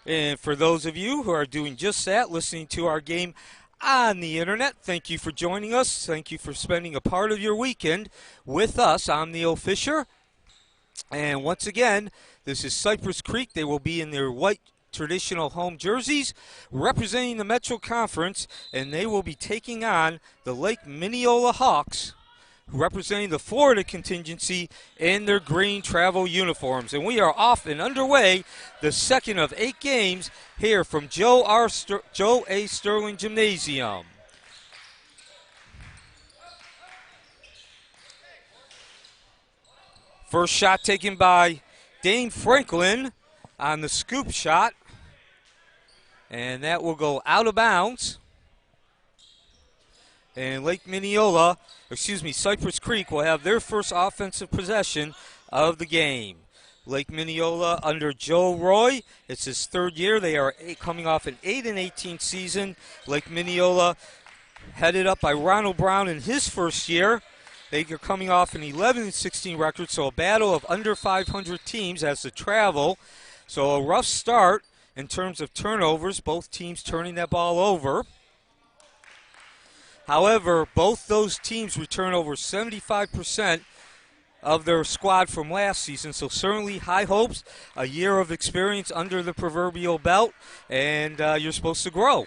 And for those of you who are doing just that, listening to our game on the internet, thank you for joining us. Thank you for spending a part of your weekend with us. I'm Neil Fisher. And once again, this is Cypress Creek. They will be in their white traditional home jerseys representing the Metro Conference, and they will be taking on the Lake Minneola Hawks, representing the Florida contingency in their green travel uniforms. And we are off and underway, the second of 8 games here from Joe A. Sterling Gymnasium. First shot taken by Dane Franklin on the scoop shot, and that will go out of bounds. And Cypress Creek will have their first offensive possession of the game. Lake Minneola under Joe Roy, it's his third year. They are coming off an 8-18 season. Lake Minneola headed up by Ronald Brown in his first year. They are coming off an 11-16 record, so a battle of under 500 teams as they travel. So a rough start in terms of turnovers, both teams turning that ball over. However, both those teams return over 75% of their squad from last season, so certainly high hopes, a year of experience under the proverbial belt, and you're supposed to grow.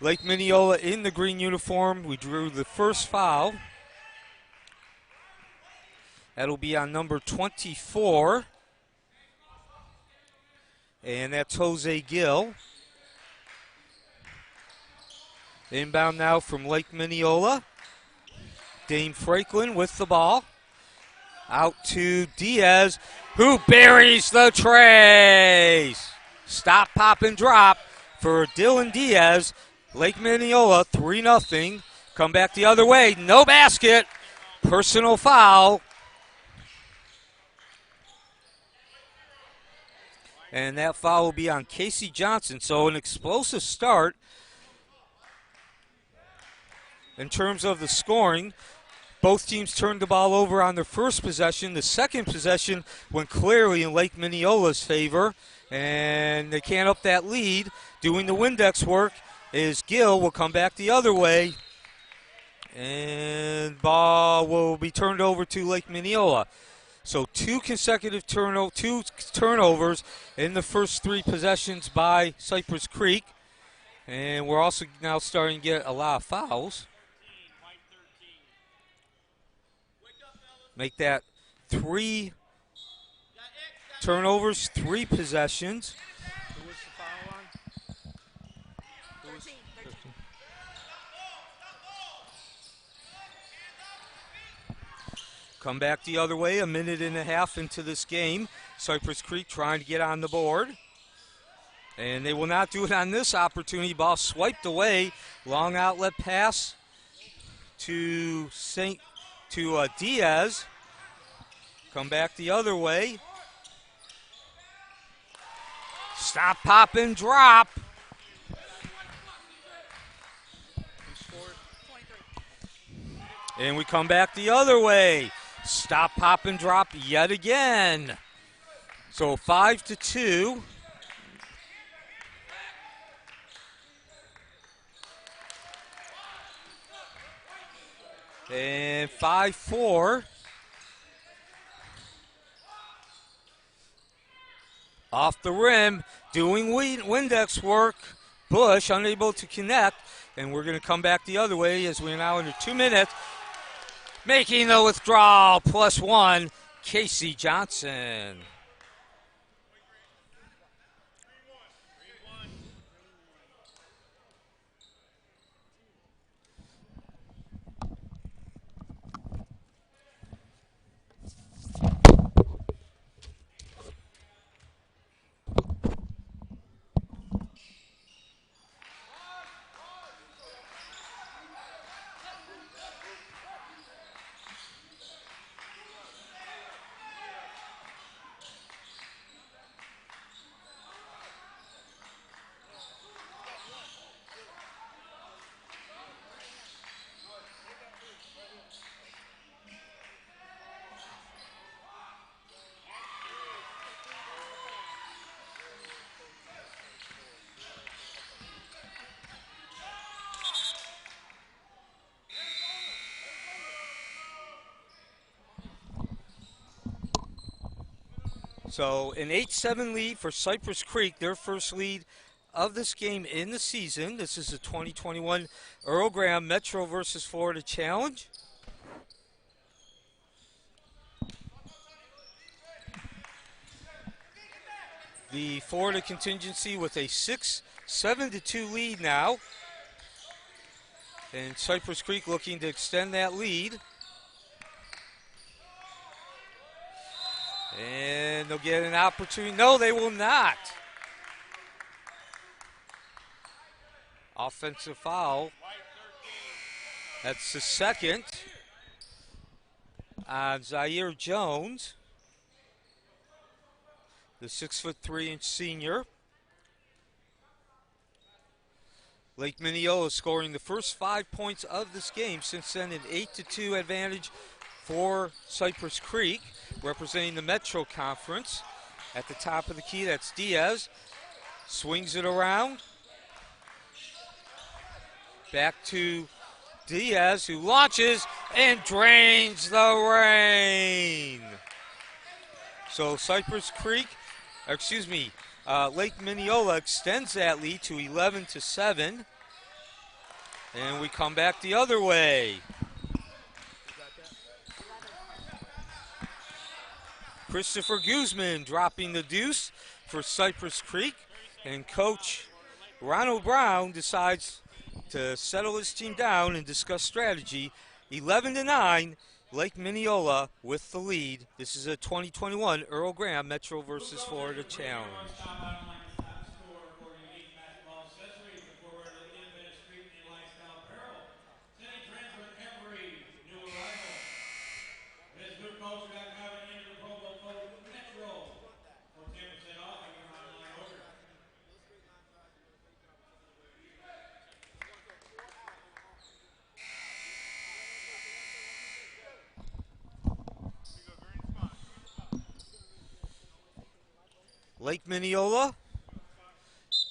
Lake Minneola in the green uniform. We drew the first foul. That'll be on number 24, and that's Jose Gill. Inbound now from Lake Minneola. Dane Franklin with the ball. Out to Diaz, who buries the trays. Stop, pop, and drop for Dylan Diaz. Lake Minneola 3-0. Come back the other way. No basket. Personal foul. And that foul will be on Casey Johnson. So an explosive start in terms of the scoring. Both teams turned the ball over on their first possession. The second possession went clearly in Lake Minneola's favor, and they can't up that lead. Doing the Windex work is Gill. Will come back the other way, and ball will be turned over to Lake Minneola. So two consecutive turnovers in the first 3 possessions by Cypress Creek, and we're also now starting to get a lot of fouls. Make that 3 turnovers, 3 possessions. Who was the foul on? 13. Come back the other way, a minute and a half into this game. Cypress Creek trying to get on the board. And they will not do it on this opportunity. Ball swiped away. Long outlet pass to Diaz. Come back the other way. Stop, pop, and drop. And we come back the other way. Stop, pop, and drop yet again. So 5-2. And 5-4. Off the rim, doing Windex work. Bush unable to connect. And we're going to come back the other way as we're now under 2 minutes. Making the withdrawal, +1, Casey Johnson. So an 8-7 lead for Cypress Creek, their first lead of this game in the season. This is the 2021 Earl Graham Metro versus Florida Challenge. The Florida contingency with a 7-2 lead now. And Cypress Creek looking to extend that lead. And they'll get an opportunity. No, they will not. Offensive foul. That's the second on Zaire Jones, the 6'3" senior. Lake Minneola scoring the first 5 points of this game. Since then, an 8-2 advantage for Cypress Creek, representing the Metro Conference. At the top of the key, that's Diaz. Swings it around. Back to Diaz, who launches and drains the rain. So Cypress Creek, Lake Minneola extends that lead to 11-7. And we come back the other way. Christopher Guzman dropping the deuce for Cypress Creek. And Coach Ronald Brown decides to settle his team down and discuss strategy. 11-9, Lake Minneola with the lead. This is a 2021 Earl Graham Metro versus Florida Challenge. Lake Minneola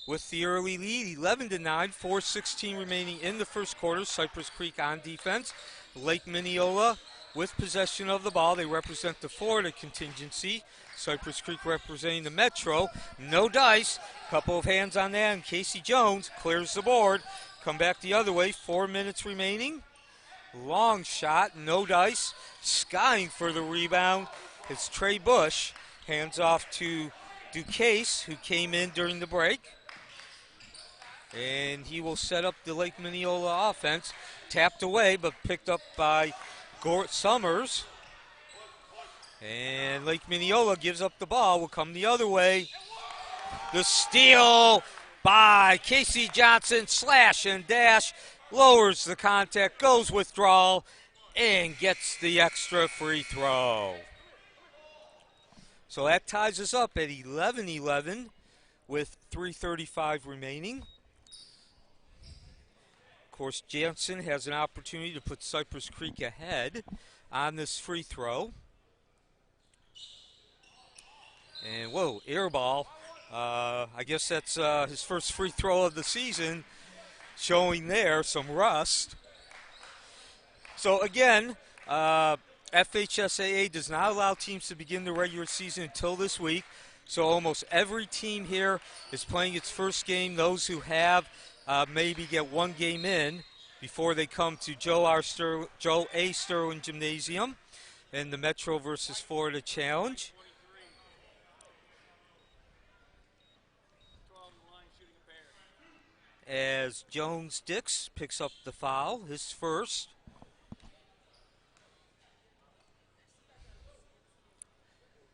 with the early lead, 11-9, 4:16 remaining in the first quarter. Cypress Creek on defense. Lake Minneola with possession of the ball. They represent the Florida contingency. Cypress Creek representing the Metro. No dice. Couple of hands on that, and Casey Jones clears the board. Come back the other way. 4 minutes remaining. Long shot, no dice. Skying for the rebound. It's Trey Bush. Hands off to Ducase, who came in during the break. And he will set up the Lake Minneola offense. Tapped away, but picked up by Gort Summers. And Lake Minneola gives up the ball. Will come the other way. The steal by Casey Johnson. Slash and dash. Lowers the contact. Goes withdrawal. And gets the extra free throw. So that ties us up at 11-11 with 3:35 remaining. Of course, Jansen has an opportunity to put Cypress Creek ahead on this free throw. And, whoa, air ball. I guess that's his first free throw of the season, showing there some rust. So, again, FHSAA does not allow teams to begin the regular season until this week. So almost every team here is playing its first game. Those who have maybe get one game in before they come to Joe A. Sterling Gymnasium in the Metro versus Florida Challenge. As Jones Dix picks up the foul, his first.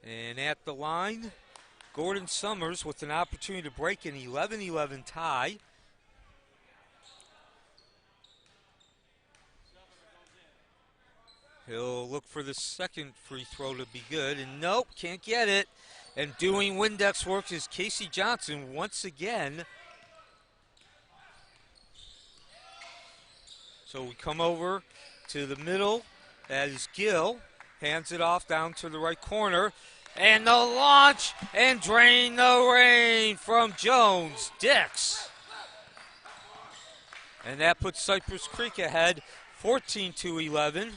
And at the line, Gordon Summers with an opportunity to break an 11-11 tie. He'll look for the second free throw to be good, and nope, can't get it. And doing Windex work is Casey Johnson once again. So we come over to the middle. That is Gill. Hands it off down to the right corner. And the launch and drain the rain from Jones Dix. And that puts Cypress Creek ahead 14-11.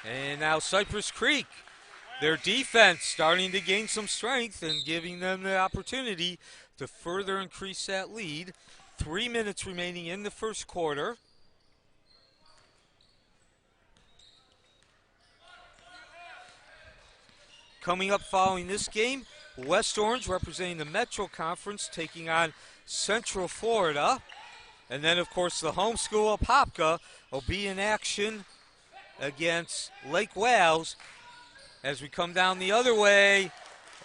And now Cypress Creek Their defense starting to gain some strength and giving them the opportunity to further increase that lead. 3 minutes remaining in the first quarter. Coming up following this game, West Orange representing the Metro Conference taking on Central Florida. And then, of course, the home school Apopka will be in action against Lake Wales as we come down the other way.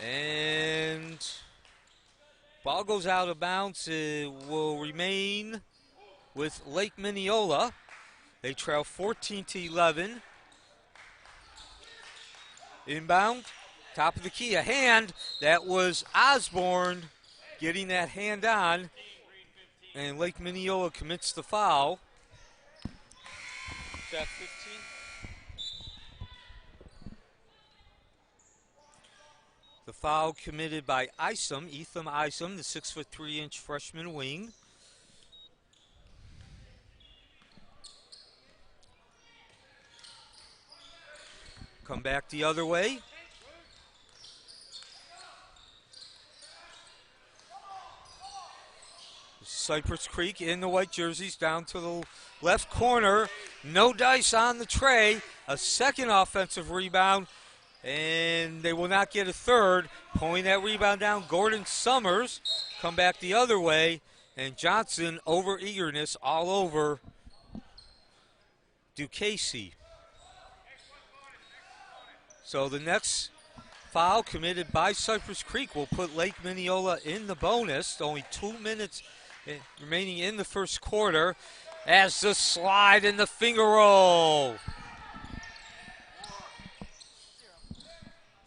And ball goes out of bounds. It will remain with Lake Minneola. They trail 14-11. Inbound, top of the key, a hand. That was Osborne getting that hand on. And Lake Minneola commits the foul. Is that 15? The foul committed by Ethan Isom, the 6'3" freshman wing. Come back the other way. Cypress Creek in the white jerseys down to the left corner. No dice on the tray. A second offensive rebound, and they will not get a third. Pulling that rebound down, Gordon Summers. Come back the other way, and Johnson over eagerness all over Ducasey. So the next foul committed by Cypress Creek will put Lake Minneola in the bonus. Only 2 minutes remaining in the first quarter as the slide and the finger roll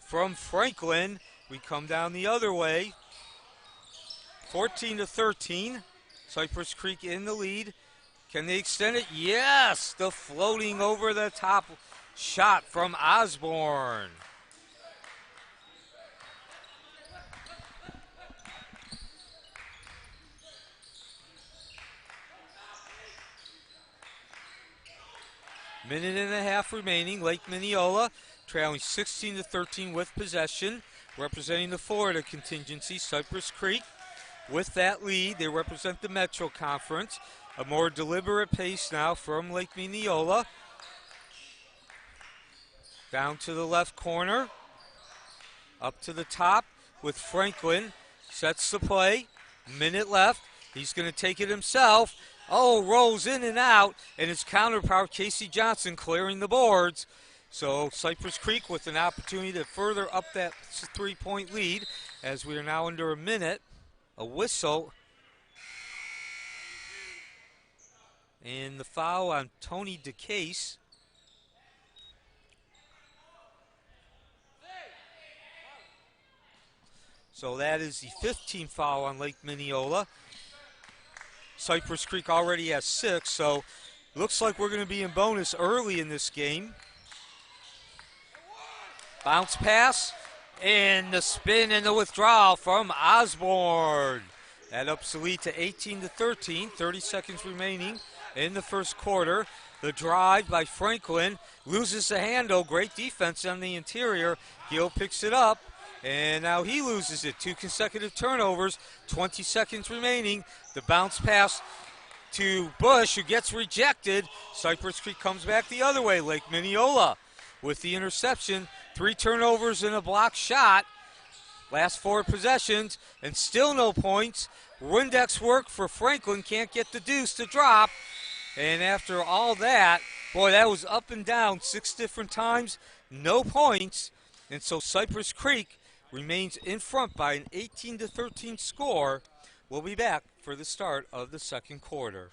from Franklin. We come down the other way. 14-13. Cypress Creek in the lead. Can they extend it? Yes! The floating over the top shot from Osborne. Minute and a half remaining. Lake Minneola trailing 16-13 with possession. Representing the Florida contingency, Cypress Creek. With that lead, they represent the Metro Conference. A more deliberate pace now from Lake Minneola. Down to the left corner. Up to the top with Franklin. Sets the play. Minute left. He's going to take it himself. Oh, rolls in and out. And his counterpart, Casey Johnson, clearing the boards. So Cypress Creek with an opportunity to further up that 3-point lead as we are now under a minute. A whistle. And the foul on Tony DeCase. So that is the 15th foul on Lake Minneola. Cypress Creek already has 6, so looks like we're going to be in bonus early in this game. Bounce pass, and the spin and the withdrawal from Osborne. That ups the lead to 18-13, 30 seconds remaining in the first quarter. The drive by Franklin, loses the handle, great defense on the interior. Gill picks it up. And now he loses it. 2 consecutive turnovers. 20 seconds remaining. The bounce pass to Bush, who gets rejected. Cypress Creek comes back the other way. Lake Minneola with the interception. 3 turnovers and a block shot. Last 4 possessions, and still no points. Windex work for Franklin. Can't get the deuce to drop. And after all that, boy, that was up and down 6 different times. No points. And so Cypress Creek remains in front by an 18-13 score. We'll be back for the start of the second quarter.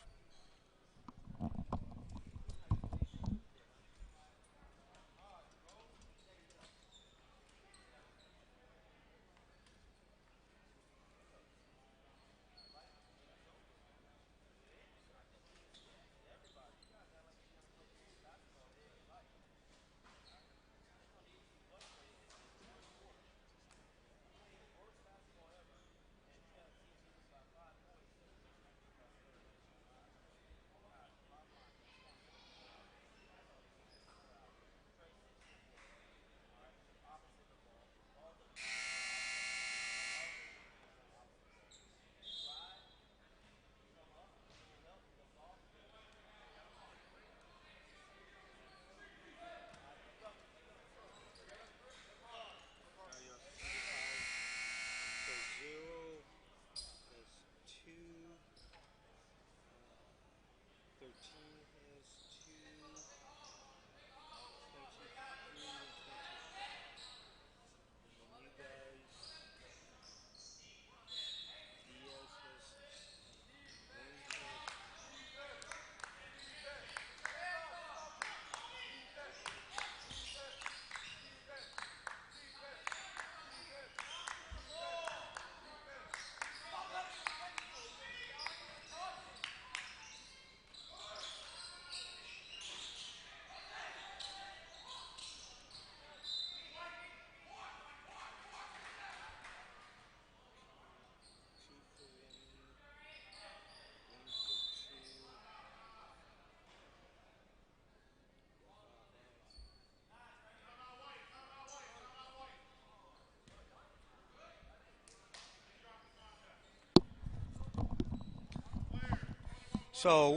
So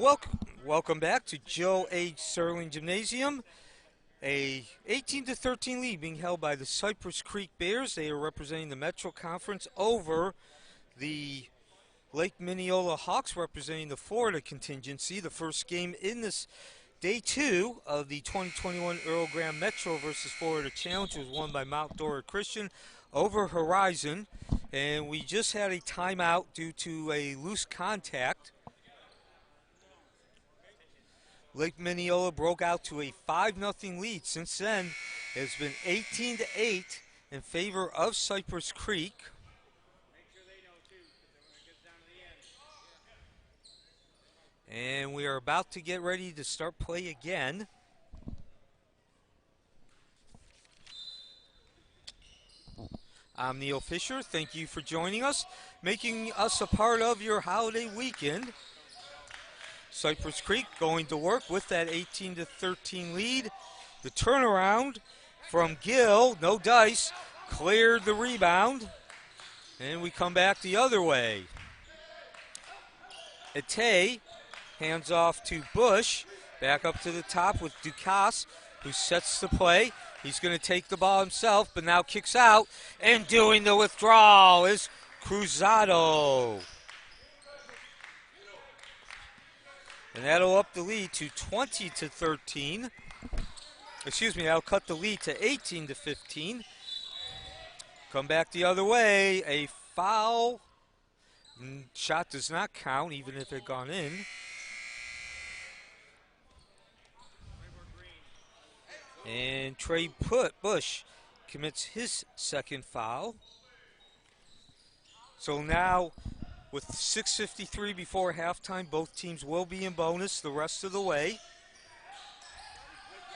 welcome back to Joe H. Sterling Gymnasium. A 18-13 lead being held by the Cypress Creek Bears. They are representing the Metro Conference over the Lake Minneola Hawks, representing the Florida contingency. The first game in this day 2 of the 2021 Earl Graham Metro versus Florida Challenge was won by Mount Dora Christian over Horizon. And we just had a timeout due to a loose contact. Lake Minneola broke out to a 5-0 lead. Since then, it's been 18-8 in favor of Cypress Creek. And we are about to get ready to start play again. I'm Neil Fisher. Thank you for joining us, making us a part of your holiday weekend. Cypress Creek going to work with that 18-13 lead. The turnaround from Gill, no dice, cleared the rebound. And we come back the other way. Ete hands off to Bush. Back up to the top with Ducasse, who sets the play. He's going to take the ball himself, but now kicks out. And doing the withdrawal is Cruzado. And that'll up the lead to 20-13. Excuse me, that'll cut the lead to 18-15. Come back the other way. A foul. Shot does not count, even if it had gone in. And Trey Bush commits his second foul. So now, with 6:53 before halftime, both teams will be in bonus the rest of the way.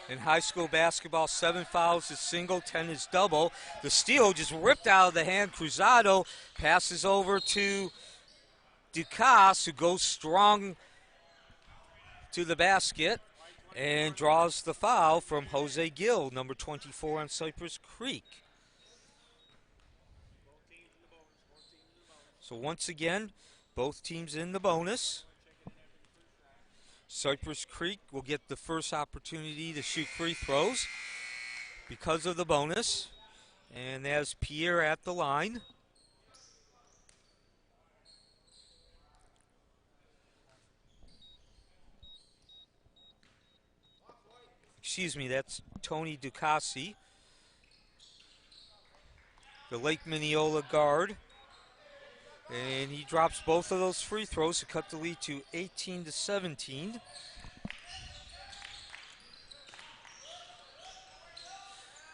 In high school basketball, 7 fouls is single, 10 is double. The steal just ripped out of the hand. Cruzado passes over to Ducasse, who goes strong to the basket and draws the foul from Jose Gill, number 24 on Cypress Creek. So once again, both teams in the bonus. Cypress Creek will get the first opportunity to shoot free throws because of the bonus. And there's Pierre at the line. Excuse me, that's Tony Ducasse, the Lake Minneola guard. And he drops both of those free throws to cut the lead to 18-17.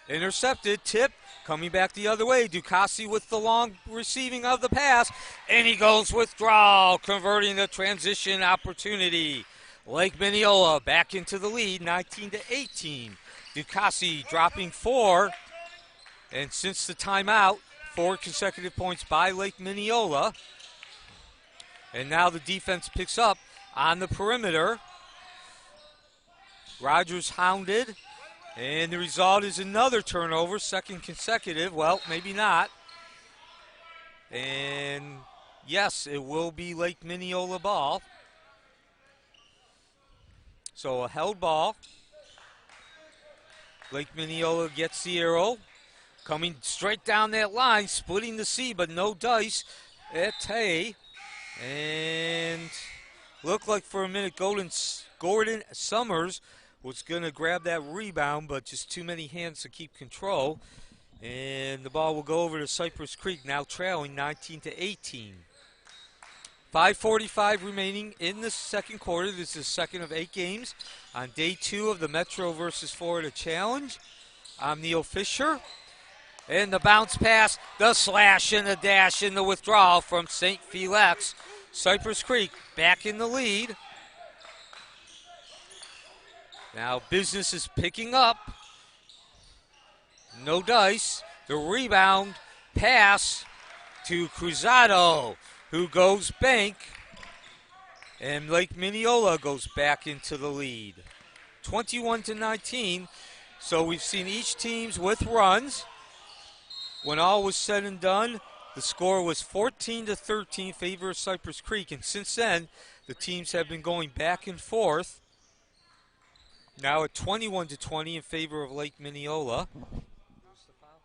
Intercepted, tip, coming back the other way. Ducasse with the long receiving of the pass, and he goes withdrawal, converting the transition opportunity. Lake Minneola back into the lead, 19-18. Ducasse dropping 4, and since the timeout, 4 consecutive points by Lake Minneola. And now the defense picks up on the perimeter. Rogers hounded, and the result is another turnover, second consecutive. Well, maybe not. And yes, it will be Lake Minneola ball. So a held ball. Lake Minneola gets the arrow. Coming straight down that line, splitting the C, but no dice. Ete. And looked like for a minute Gordon Summers was going to grab that rebound, but just too many hands to keep control. And the ball will go over to Cypress Creek, now trailing 19-18. 5:45 remaining in the second quarter. This is the second of 8 games on day 2 of the Metro versus Florida Challenge. I'm Neil Fisher. And the bounce pass, the slash and the dash and the withdrawal from St. Felix. Cypress Creek back in the lead. Now business is picking up. No dice. The rebound pass to Cruzado, who goes bank. And Lake Minneola goes back into the lead. 21-19. So we've seen each teams with runs. When all was said and done, the score was 14-13 favor of Cypress Creek. And since then, The teams have been going back and forth. Now at 21-20 in favor of Lake Minneola. Who was the foul?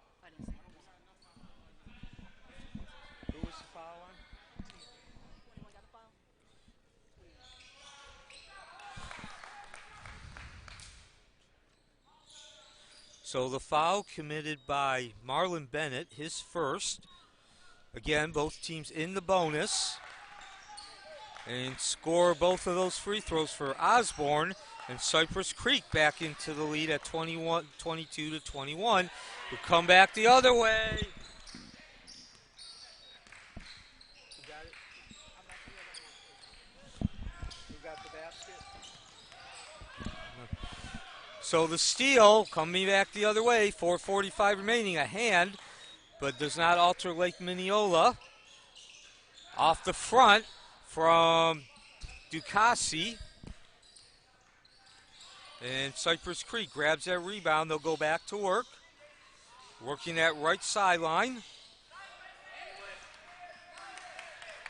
Who was the foul on? So the foul committed by Marlon Bennett, his first. Again, both teams in the bonus. And score both of those free throws for Osborne, and Cypress Creek back into the lead at 22-21. We'll come back the other way. Who got it? Who got the basket? So the steal coming back the other way, 4:45 remaining, a hand, but does not alter Lake Minneola. Off the front from Ducassi. And Cypress Creek grabs that rebound. They'll go back to work. Working that right sideline.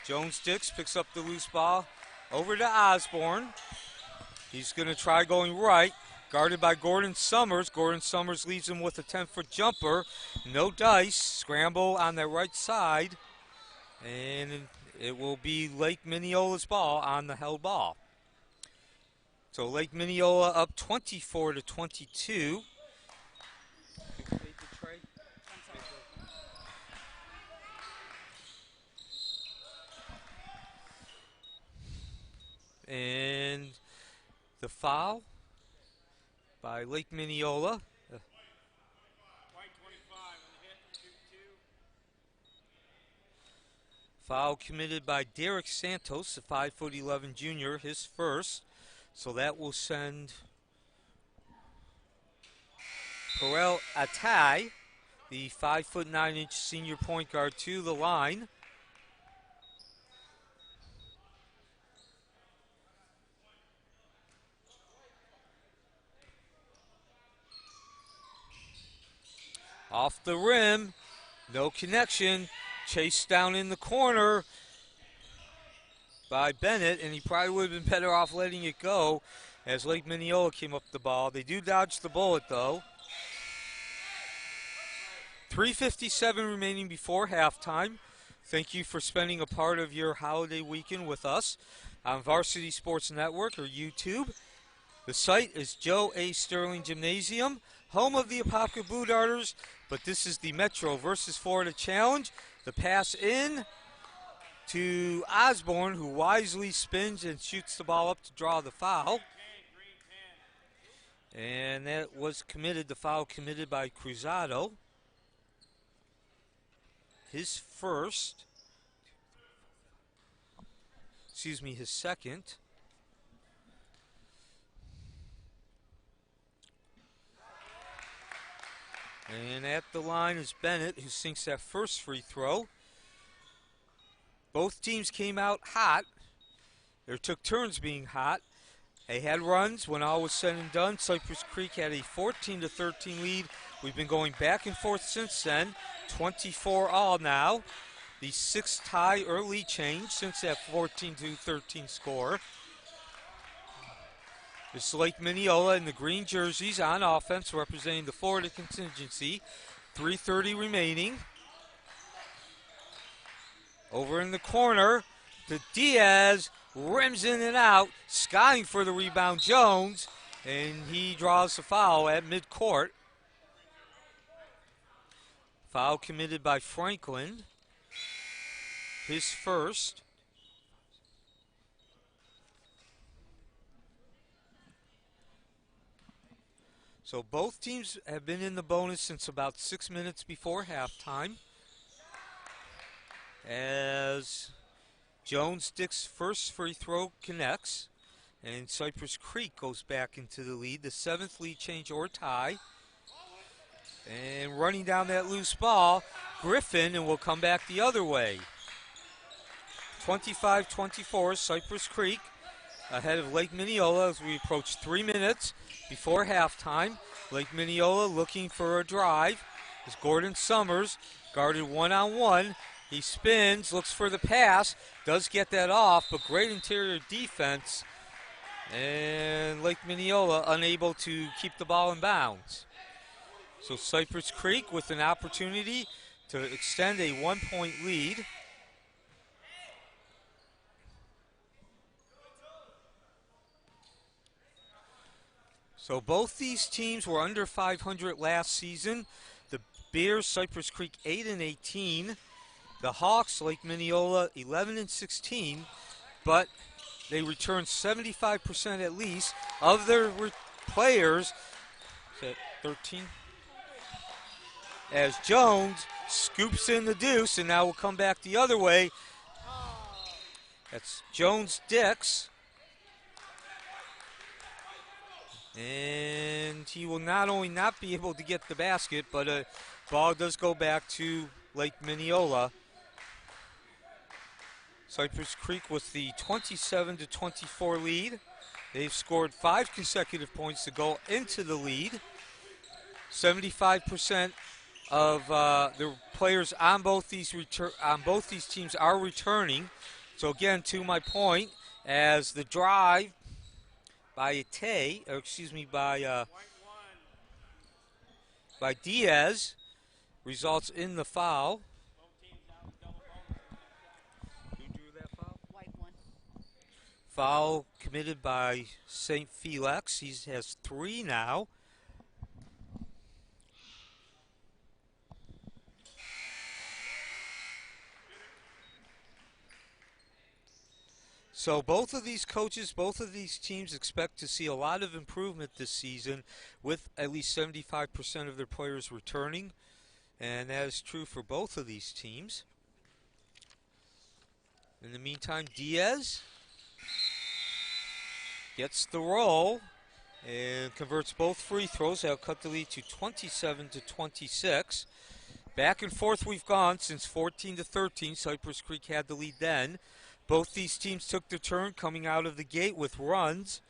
Jones-Dix picks up the loose ball over to Osborne. He's going to try going right. Guarded by Gordon Summers. Gordon Summers leaves him with a 10-foot jumper. No dice. Scramble on that right side. And it will be Lake Minneola's ball on the held ball. So Lake Minneola up 24-22. And the foul by Lake Minneola. Foul committed by Derek Santos, the 5'11" junior, his first. So that will send Perel Atai, the 5'9" senior point guard, to the line. Off the rim, no connection. Chased down in the corner by Bennett, and he probably would have been better off letting it go as Lake Minneola came up the ball. They do dodge the bullet, though. 3:57 remaining before halftime. Thank you for spending a part of your holiday weekend with us on Varsity Sports Network or YouTube. The site is Joe A. Sterling Gymnasium, home of the Apopka Blue Darters, but this is the Metro versus Florida Challenge. The pass in to Osborne, who wisely spins and shoots the ball up to draw the foul. And that was committed, the foul committed by Cruzado. His first, his second. And at the line is Bennett, who sinks that first free throw. Both teams came out hot. They took turns being hot. They had runs when all was said and done. Cypress Creek had a 14-13 lead. We've been going back and forth since then. 24 all now. The sixth tie or lead change since that 14-13 score. It's Lake Minneola in the green jerseys on offense, representing the Florida contingency. 3:30 remaining. Over in the corner to Diaz, rims in and out, skying for the rebound Jones, and he draws the foul at midcourt. Foul committed by Franklin, his first. So both teams have been in the bonus since about 6 minutes before halftime. As Jones-Dix's first free throw connects, and Cypress Creek goes back into the lead, the seventh lead change or tie. And running down that loose ball, Griffin, and we'll come back the other way. 25-24, Cypress Creek ahead of Lake Minneola as we approach 3 minutes before halftime. Lake Minneola looking for a drive. As Gordon Summers guarded one-on-one. He spins, looks for the pass, does get that off, but great interior defense. And Lake Minneola unable to keep the ball in bounds. So Cypress Creek with an opportunity to extend a 1-point lead. So both these teams were under 500 last season. The Bears, Cypress Creek 8-18. The Hawks, Lake Minneola 11-16. But they returned 75% at least of their players. Is that 13? As Jones scoops in the deuce, and now we'll come back the other way. That's Jones-Dix. And he will not only not be able to get the basket, but a ball does go back to Lake Minneola. Cypress Creek with the 27-24 lead. They've scored 5 consecutive points to go into the lead. 75% of the players on both these teams are returning. So again, to my point, as the drive by by Diaz results in the foul. Who drew that foul? White one. Foul committed by St. Felix. He has 3 now. So both of these coaches, both of these teams expect to see a lot of improvement this season with at least 75% of their players returning. And that is true for both of these teams. In the meantime, Diaz gets the roll and converts both free throws. That'll cut the lead to 27-26. Back and forth we've gone since 14-13. Cypress Creek had the lead then. Both these teams took their turn coming out of the gate with runs.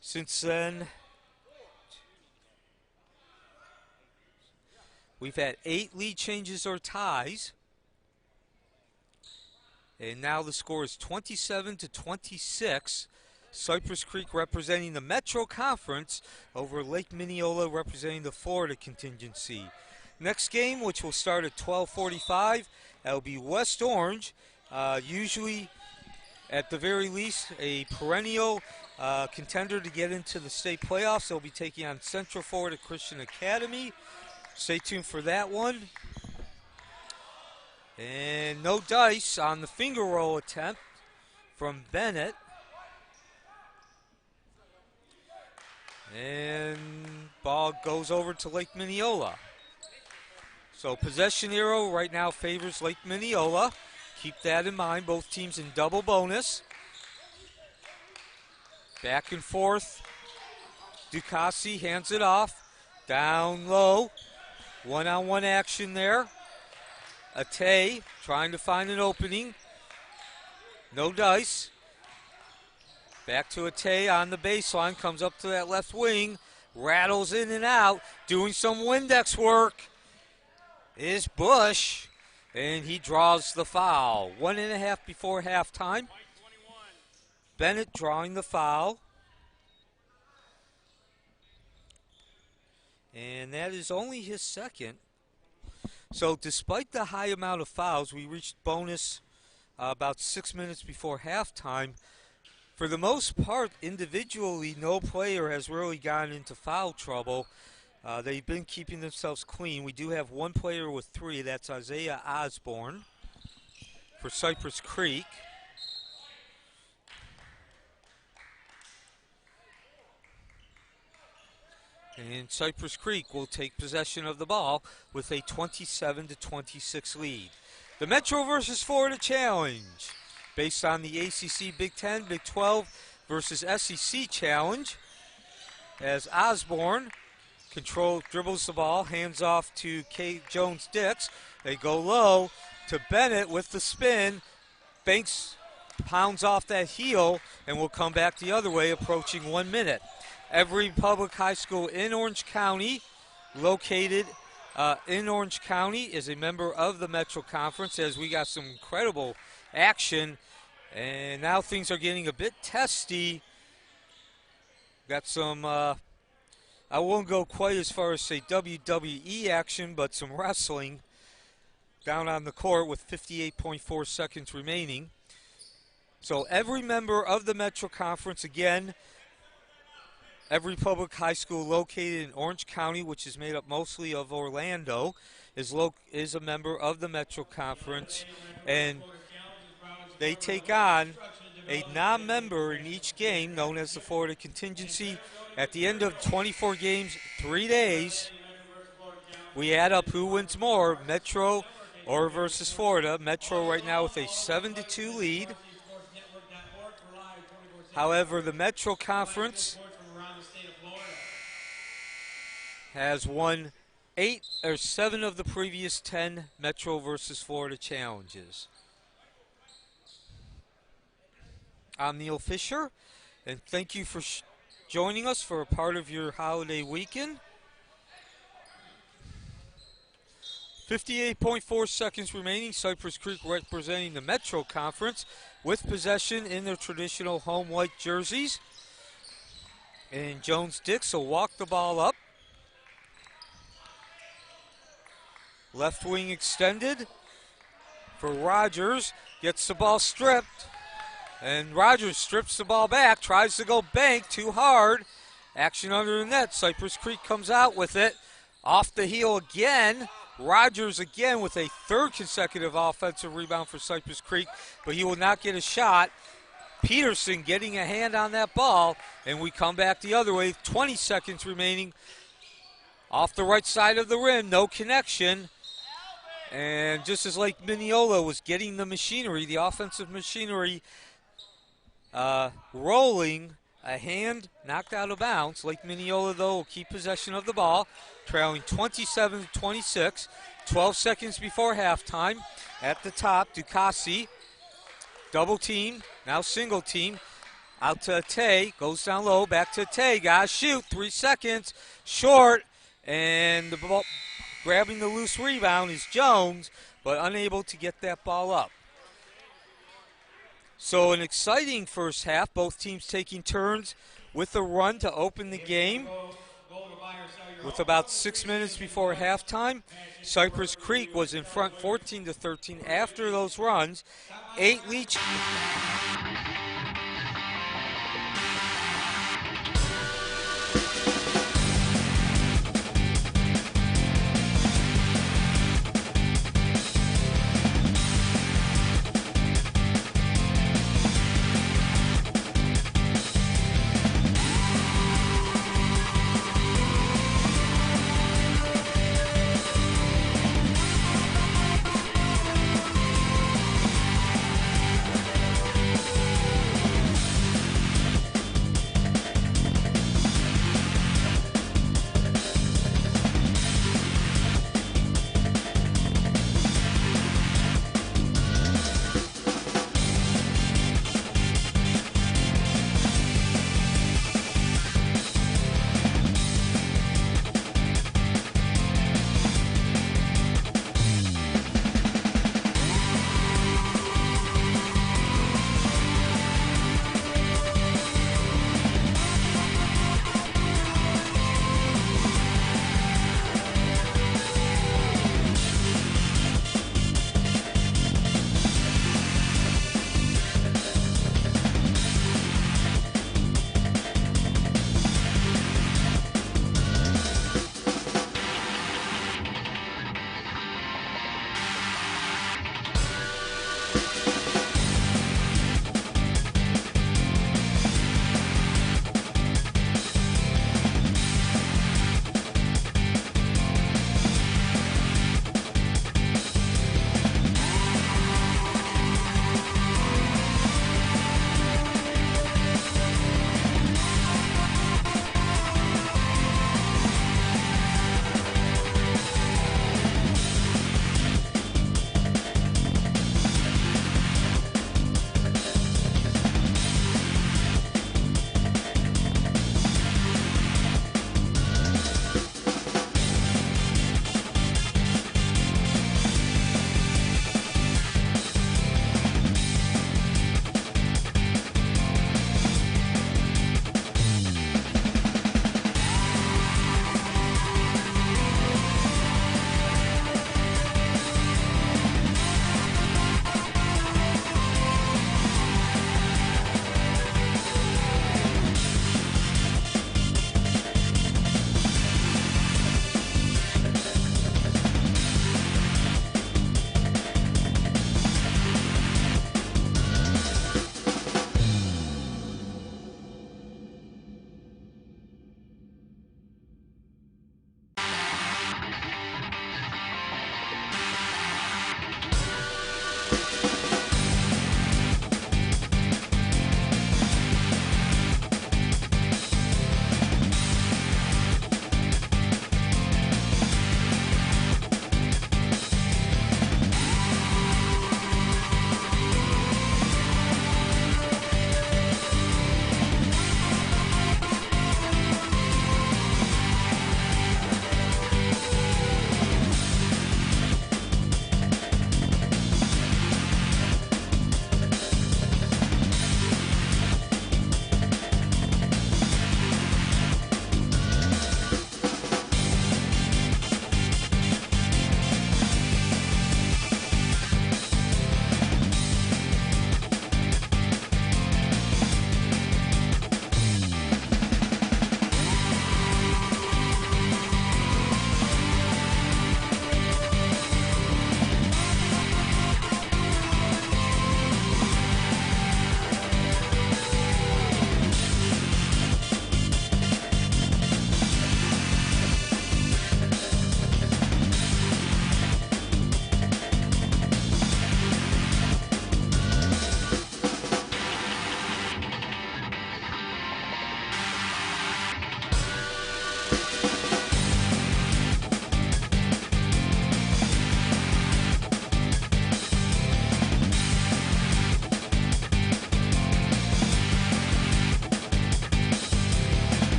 Since then, we've had 8 lead changes or ties. And now the score is 27-26. Cypress Creek representing the Metro Conference over Lake Minneola representing the Florida contingency. Next game, which will start at 12:45, that will be West Orange. Usually, at the very least, a perennial contender to get into the state playoffs. They'll be taking on Central Florida Christian Academy. Stay tuned for that one. And no dice on the finger roll attempt from Bennett. And ball goes over to Lake Minneola. So possession arrow right now favors Lake Minneola. Keep that in mind. Both teams in double bonus. Back and forth. Ducassi hands it off. Down low. One-on-one action there. Atay trying to find an opening. No dice. Back to Atay on the baseline. Comes up to that left wing. Rattles in and out. Doing some Windex work is Bush. And he draws the foul. 1.5 before halftime. Bennett drawing the foul. And that is only his second. So despite the high amount of fouls, we reached bonus about 6 minutes before halftime. For the most part, individually, no player has really gotten into foul trouble. They've been keeping themselves clean. We do have one player with 3. That's Isaiah Osborne for Cypress Creek. And Cypress Creek will take possession of the ball with a 27-26 lead. The Metro versus Florida Challenge, based on the ACC Big 10, Big 12 versus SEC Challenge, as Osborne dribbles the ball, hands off to K. Jones-Dix. They go low to Bennett with the spin. Banks pounds off that heel and will come back the other way, approaching 1 minute. Every public high school in Orange County located in Orange County is a member of the Metro Conference, as we got some incredible action. And now things are getting a bit testy. Got some, I won't go quite as far as say WWE action, but some wrestling down on the court with 58.4 seconds remaining. So every member of the Metro Conference, again, every public high school located in Orange County, which is made up mostly of Orlando, is a member of the Metro Conference, and they take on a non-member in each game known as the Florida Contingency. At the end of 24 games, 3 days, we add up who wins more, Metro or versus Florida. Metro right now with a 7-2 lead. However, the Metro Conference has won 7 of the previous 10 Metro versus Florida challenges. I'm Neil Fisher, and thank you for joining us for a part of your holiday weekend. 58.4 seconds remaining. Cypress Creek representing the Metro Conference with possession in their traditional home white jerseys. And Jones-Dix will walk the ball up. Left wing extended for Rogers. Gets the ball stripped. And Rogers strips the ball back. Tries to go bank too hard. Action under the net. Cypress Creek comes out with it. Off the heel again. Rogers again with a third consecutive offensive rebound for Cypress Creek, but he will not get a shot. Peterson getting a hand on that ball, and we come back the other way. 20 seconds remaining. Off the right side of the rim, no connection. And just as Lake Minneola was getting the machinery, the offensive machinery rolling, a hand knocked out of bounds. Lake Minneola, though, will keep possession of the ball, trailing 27-26. 12 seconds before halftime. At the top, Ducassi, double team, now single team. Out to Tay, goes down low, back to Tay. Got to shoot, 3 seconds, short, and the ball, grabbing the loose rebound is Jones, but unable to get that ball up. So an exciting first half, both teams taking turns with a run to open the game. With about 6 minutes before halftime, Cypress Creek was in front 14-13 after those runs. 8 lead.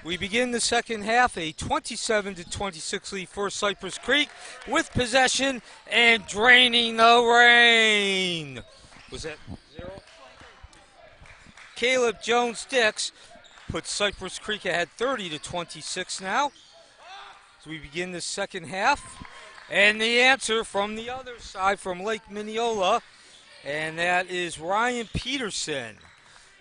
We begin the second half, a 27-26 lead for Cypress Creek with possession and draining the rain. Was that 0? Caleb Jones-Dix puts Cypress Creek ahead 30-26 now. So we begin the second half. And the answer from the other side, from Lake Minneola, and that is Ryan Peterson.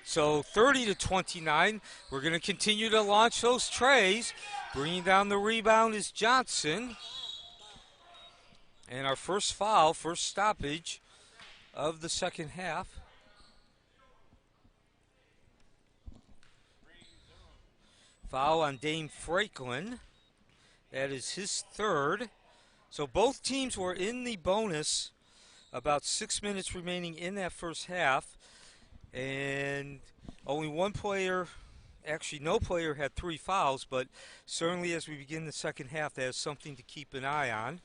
So 30-29, we're going to continue to launch those trays. Bringing down the rebound is Johnson. And our first foul, first stoppage of the second half. Foul on Dane Franklin. That is his third. So both teams were in the bonus, about 6 minutes remaining in that first half. And only one player, actually no player, had 3 fouls, but certainly as we begin the second half, that is something to keep an eye on.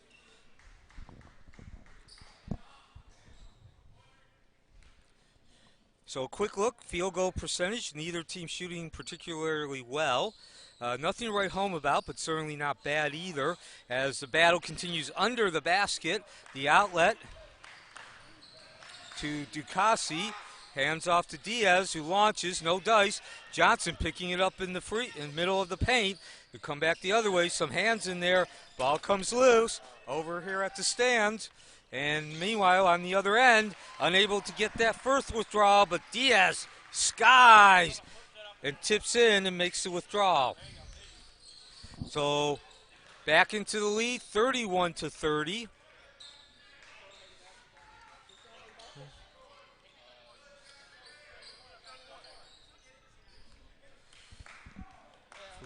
So a quick look, field goal percentage, neither team shooting particularly well. Nothing to write home about, but certainly not bad either. As the battle continues under the basket, the outlet to Ducasi. Hands off to Diaz, who launches, no dice. Johnson picking it up in the middle of the paint. He'll come back the other way, some hands in there. Ball comes loose over here at the stands. And meanwhile, on the other end, unable to get that first withdrawal, but Diaz skies and tips in and makes the withdrawal. So back into the lead, 31-30.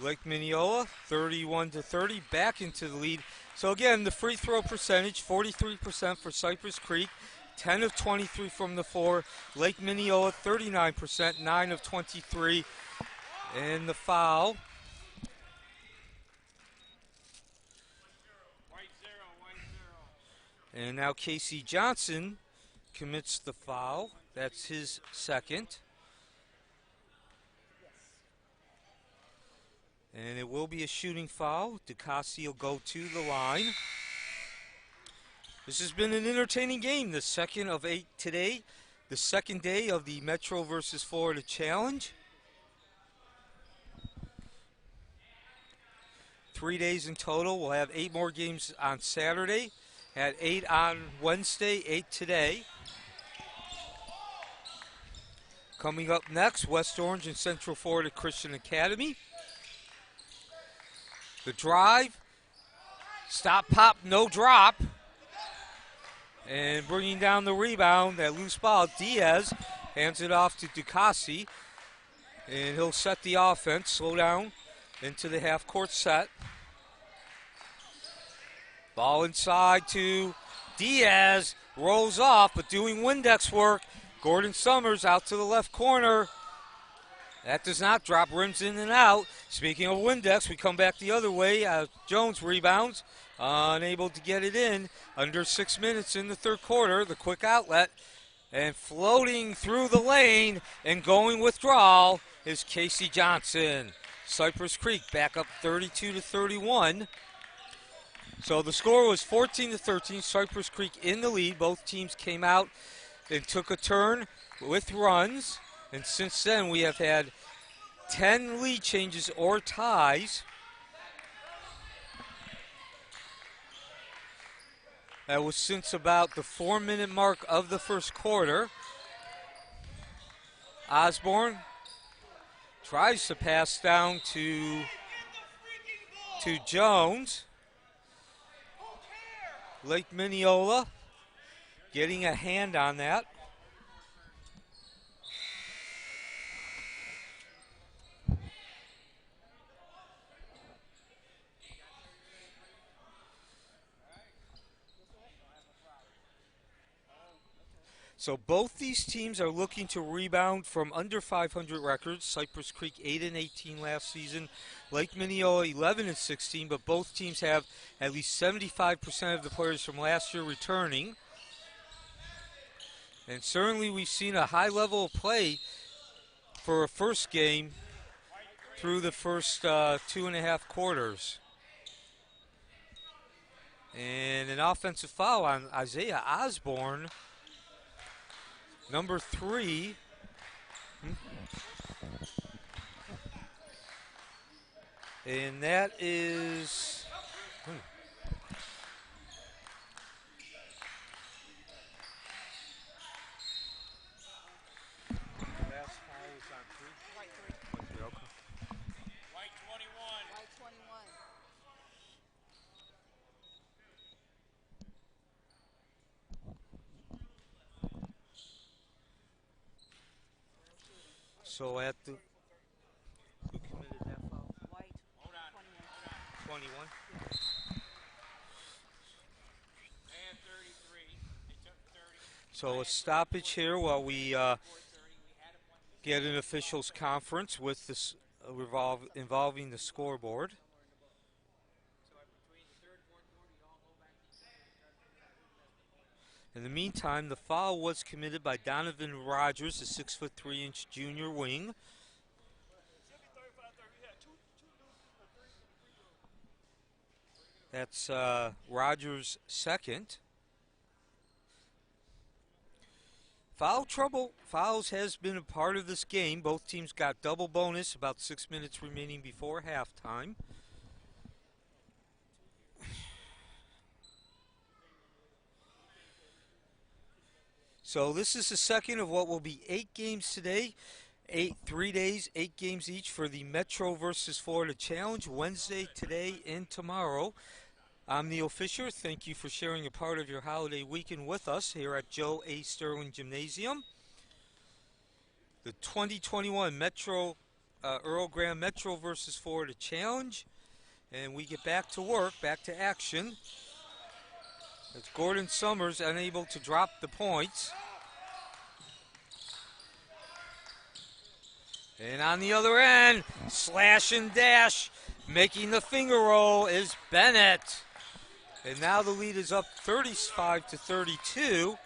Lake Minneola, 31-30, back into the lead. So again, the free throw percentage, 43% for Cypress Creek, 10 of 23 from the floor. Lake Minneola, 39%, 9 of 23. And the foul. And now Casey Johnson commits the foul. That's his second. And it will be a shooting foul. Ducasi will go to the line. This has been an entertaining game, the second of 8 today. The second day of the Metro versus Florida Challenge. 3 days in total. We'll have 8 more games on Saturday. Had 8 on Wednesday, 8 today. Coming up next, West Orange and Central Florida Christian Academy. The drive, stop, pop, no drop. And bringing down the rebound, that loose ball, Diaz hands it off to Ducasi. And he'll set the offense, slow down into the half-court set. Ball inside to Diaz, rolls off, but doing Windex work. Gordon Summers out to the left corner. That does not drop, rims in and out. Speaking of Windex, we come back the other way. Jones rebounds, unable to get it in. Under 6 minutes in the third quarter, the quick outlet. And floating through the lane and going withdrawal is Casey Johnson. Cypress Creek back up 32-31. So the score was 14-13, Cypress Creek in the lead. Both teams came out and took a turn with runs. And since then, we have had 10 lead changes or ties. That was since about the 4-minute mark of the first quarter. Osborne tries to pass down to Jones. Lake Minneola getting a hand on that. So both these teams are looking to rebound from under 500 records. Cypress Creek 8-18 last season. Lake Minneola 11-16, but both teams have at least 75% of the players from last year returning. And certainly we've seen a high level of play for a first game through the first 2.5 quarters. And an offensive foul on Isaiah Osborne, number 3. And that is last foul was on 3. White 3. Okay. White 21. White 21. So at the who committed that foul? White Hold on. 21. 21. And 33. They took 30. So a stoppage here while we get an officials conference with this involving the scoreboard. In the meantime, the foul was committed by Donovan Rogers, a 6'3" junior wing. That's Rogers' second. Fouls has been a part of this game. Both teams got double bonus, about 6 minutes remaining before halftime. So this is the second of what will be 8 games today. 3 days, 8 games each for the Metro versus Florida Challenge, Wednesday, today, and tomorrow. I'm Neil Fisher. Thank you for sharing a part of your holiday weekend with us here at Joe A. Sterling Gymnasium. The 2021 Metro Earl Graham Metro versus Florida Challenge. And we get back to work, back to action. It's Gordon Summers unable to drop the points. And on the other end, slash and dash, making the finger roll is Bennett. And now the lead is up 35-32.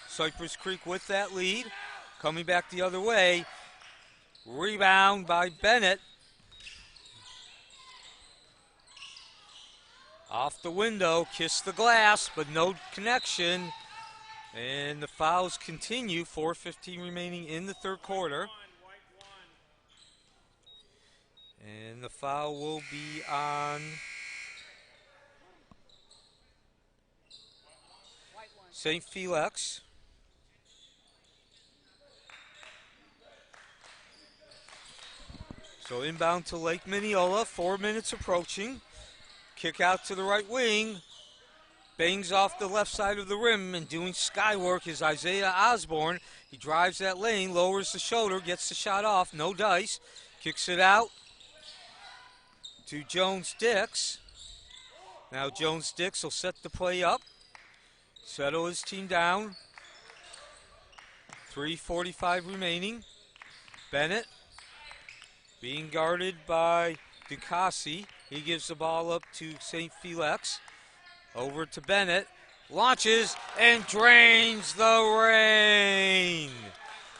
Cypress Creek with that lead. Coming back the other way. Rebound by Bennett. Off the window, kissed the glass, but no connection. And the fouls continue. 4:15 remaining in the third quarter. And the foul will be on St. Felix. So inbound to Lake Minneola, 4 minutes approaching. Kick out to the right wing. Bangs off the left side of the rim, and doing skywork is Isaiah Osborne. He drives that lane, lowers the shoulder, gets the shot off, no dice. Kicks it out to Jones-Dix. Now Jones-Dix will set the play up, settle his team down. 3:45 remaining. Bennett being guarded by Ducassi. He gives the ball up to St. Felix. Over to Bennett. Launches and drains the rain.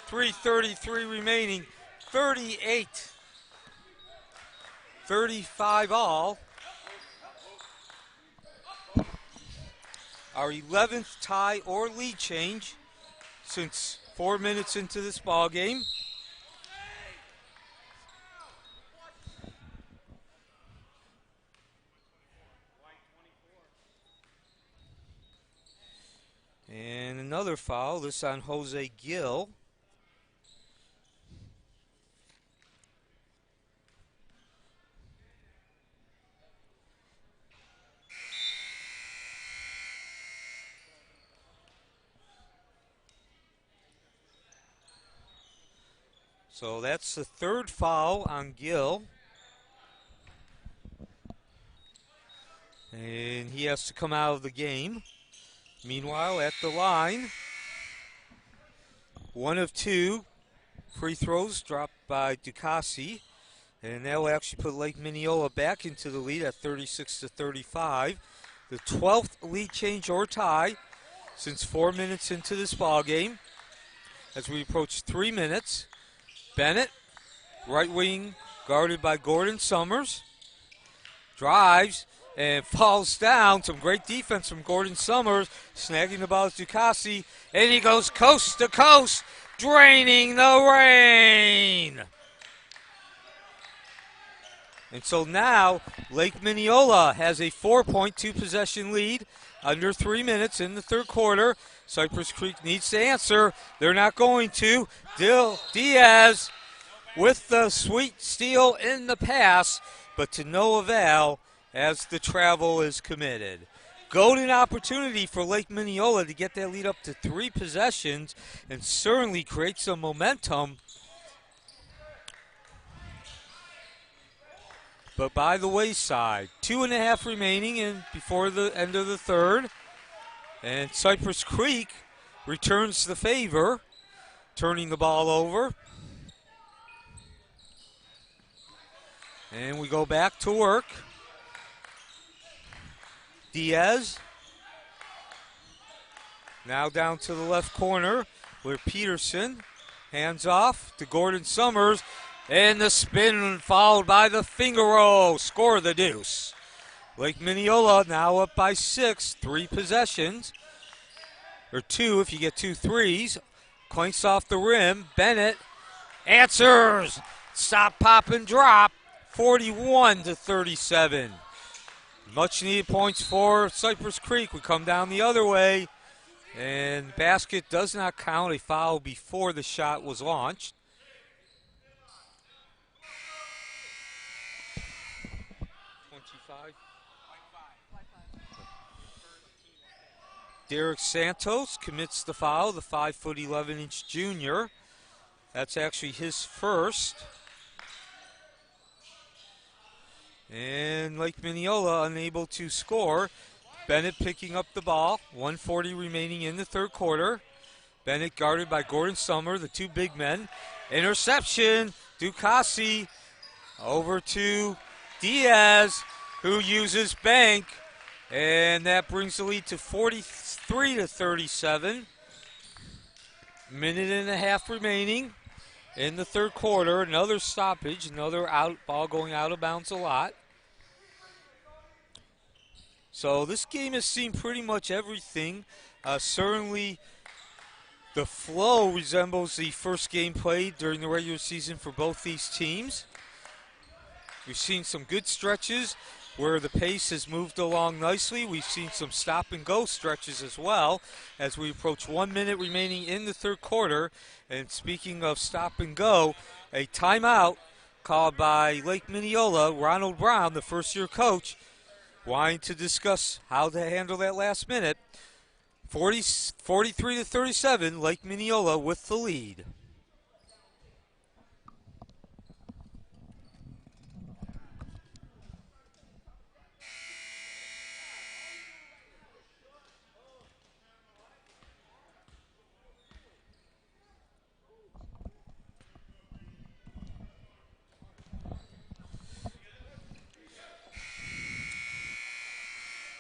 3:33 remaining. 38-35 all. Our 11th tie or lead change since 4 minutes into this ball game. And another foul, this on Jose Gill. So that's the third foul on Gill. And he has to come out of the game. Meanwhile, at the line, 1 of 2 free throws dropped by Ducassi. And that will actually put Lake Minneola back into the lead at 36-35. The 12th lead change or tie since 4 minutes into this ball game. As we approach 3 minutes, Bennett Right wing guarded by Gordon Summers. Drives and falls down. Some great defense from Gordon Summers. Snagging the ball is Ducassi. And he goes coast to coast, draining the rain. And so now Lake Minneola has a 4.2 possession lead. Under 3 minutes in the third quarter. Cypress Creek needs to answer. They're not going to. Diaz with the sweet steal in the pass, but to no avail as the travel is committed. Golden opportunity for Lake Minneola to get that lead up to 3 possessions and certainly create some momentum. But by the wayside, 2.5 remaining before the end of the third. And Cypress Creek returns the favor, turning the ball over. And we go back to work. Diaz. Now down to the left corner where Peterson hands off to Gordon Summers. And the spin followed by the finger roll. Score the deuce. Lake Minneola now up by 6, 3 possessions. Or 2 if you get 2 threes. Clanks off the rim. Bennett answers. Stop, pop, and drop. 41-37. Much needed points for Cypress Creek. We come down the other way. And basket does not count. A foul before the shot was launched. Derek Santos commits the foul, the 5'11" junior. That's actually his first. And Lake Minneola unable to score. Bennett picking up the ball. 1:40 remaining in the third quarter. Bennett guarded by Gordon Summer, the 2 big men. Interception. Ducassi over to Diaz, who uses bank. And that brings the lead to 43-37. Minute and a half remaining in the third quarter. Another stoppage, another ball going out of bounds a lot. So this game has seen pretty much everything. Certainly the flow resembles the first game played during the regular season for both these teams. We've seen some good stretches where the pace has moved along nicely. We've seen some stop-and-go stretches as well as we approach 1 minute remaining in the third quarter. And speaking of stop-and-go, a timeout called by Lake Minneola. Ronald Brown, the first-year coach, wanting to discuss how to handle that last minute. 43-37, Lake Minneola with the lead.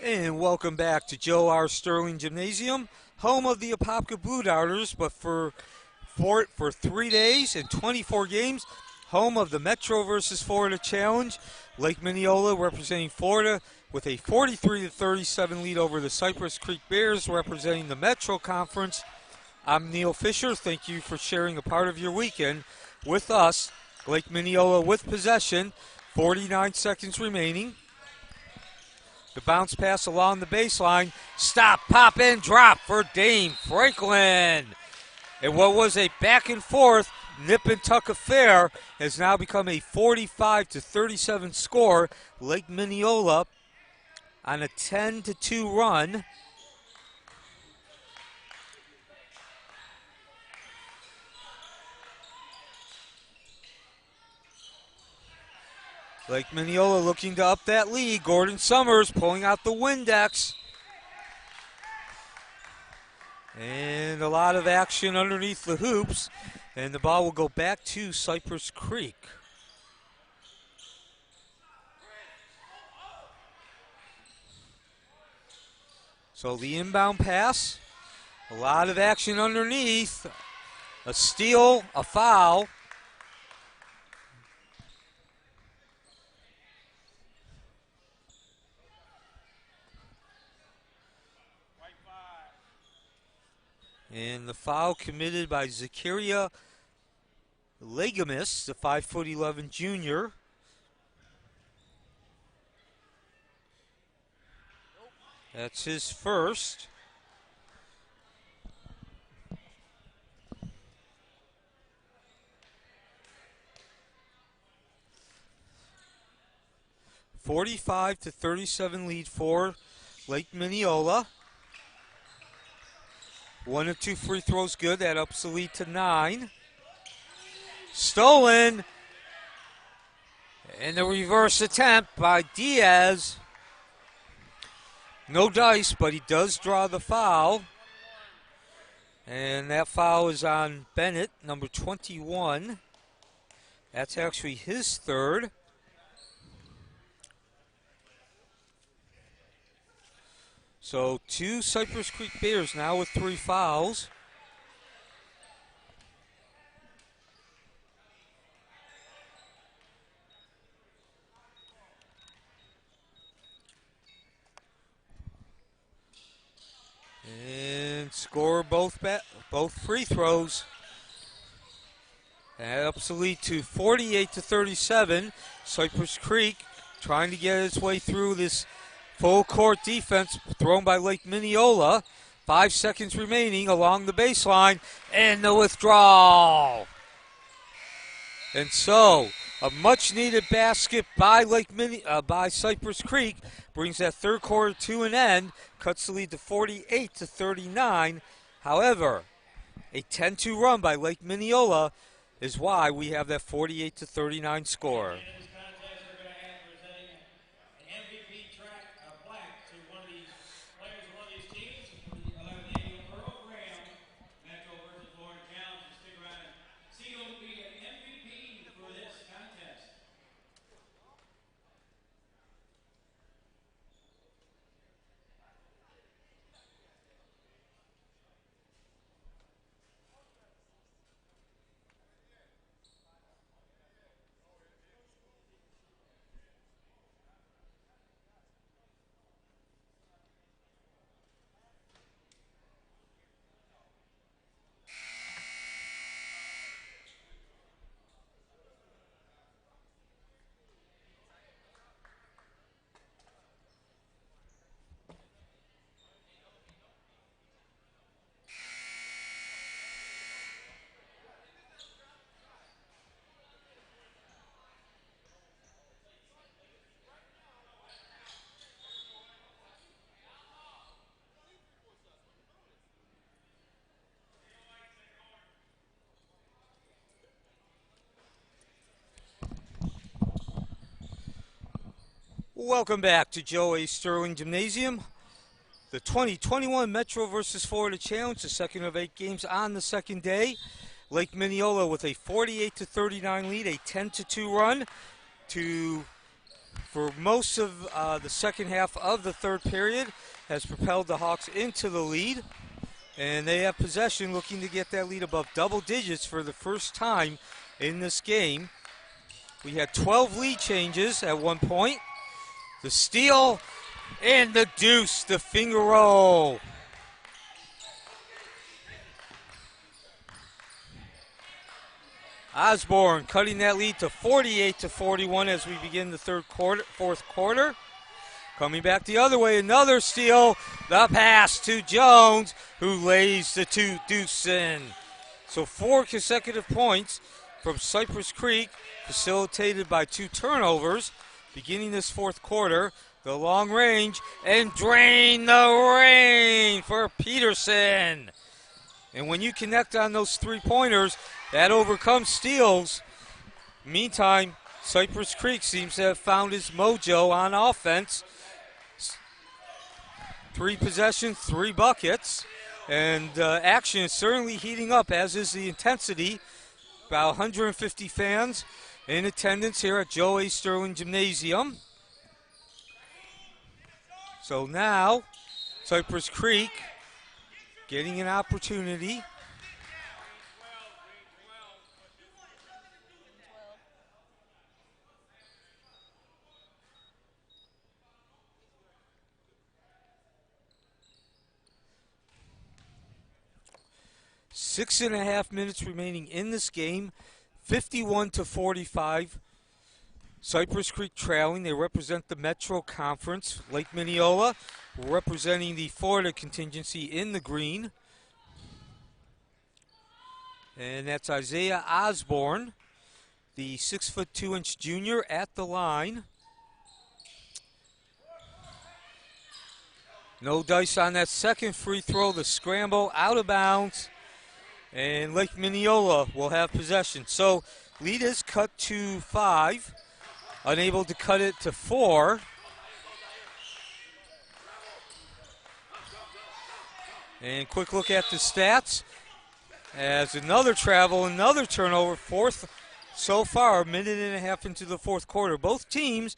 And welcome back to Joe R. Sterling Gymnasium, home of the Apopka Blue Darters, but for 3 days and 24 games, home of the Metro versus Florida Challenge. Lake Minneola representing Florida with a 43-37 lead over the Cypress Creek Bears representing the Metro Conference. I'm Neil Fisher. Thank you for sharing a part of your weekend with us. Lake Minneola with possession, 49 seconds remaining. The bounce pass along the baseline. Stop, pop, and drop for Dame Franklin. And what was a back and forth nip and tuck affair has now become a 45-37 score. Lake Minneola on a 10-2 run. Lake Minneola looking to up that lead. Gordon Summers pulling out the Windex. And a lot of action underneath the hoops. And the ball will go back to Cypress Creek. So the inbound pass. A lot of action underneath. A steal, a foul. And the foul committed by Zakaria Legamus, the 5'11" junior. That's his first. (45-37) lead for Lake Minneola. 1 of 2 free throws good. That ups the lead to 9. Stolen. And the reverse attempt by Diaz. No dice, but he does draw the foul. And that foul is on Bennett, number 21. That's actually his third. So 2 Cypress Creek Bears now with 3 fouls. And score both free throws. That ups the lead to 48-37. Cypress Creek trying to get its way through this full court defense thrown by Lake Minneola. 5 seconds remaining along the baseline, and the withdrawal. And so, a much-needed basket by by Cypress Creek brings that third quarter to an end, cuts the lead to 48-39. However, a 10-2 run by Lake Minneola is why we have that 48-39 score. One of these players, one of these teams, for the 11th annual Earl Graham Metro versus Florida Challenge. Stick around and see who will be an MVP for this contest. Welcome back to Joe A. Sterling Gymnasium. The 2021 Metro versus Florida Challenge, the second of 8 games on the second day. Lake Minneola with a 48-39 lead, a 10-2 run for most of the second half of the third period, has propelled the Hawks into the lead. And they have possession, looking to get that lead above double digits for the first time in this game. We had 12 lead changes at one point. The steal and the deuce, the finger roll. Osborne cutting that lead to 48-41 as we begin the fourth quarter. Coming back the other way, another steal. The pass to Jones, who lays the deuce in. So 4 consecutive points from Cypress Creek, facilitated by 2 turnovers. Beginning this fourth quarter, the long range, and drain the rain for Peterson. And when you connect on those 3-pointers, that overcomes steals. Meantime, Cypress Creek seems to have found his mojo on offense. 3 possessions, 3 buckets, and action is certainly heating up, as is the intensity. About 150 fans in attendance here at Joe A. Sterling Gymnasium. So now, Cypress Creek getting an opportunity. 6.5 minutes remaining in this game. 51-45. Cypress Creek trailing. They represent the Metro Conference. Lake Minneola representing the Florida contingency in the green. And that's Isaiah Osborne, the 6'2" junior at the line. No dice on that second free throw. The scramble out of bounds. And Lake Minneola will have possession. So lead is cut to 5. Unable to cut it to 4. And quick look at the stats. As another travel, another turnover. Fourth so far, a minute and a half into the fourth quarter. Both teams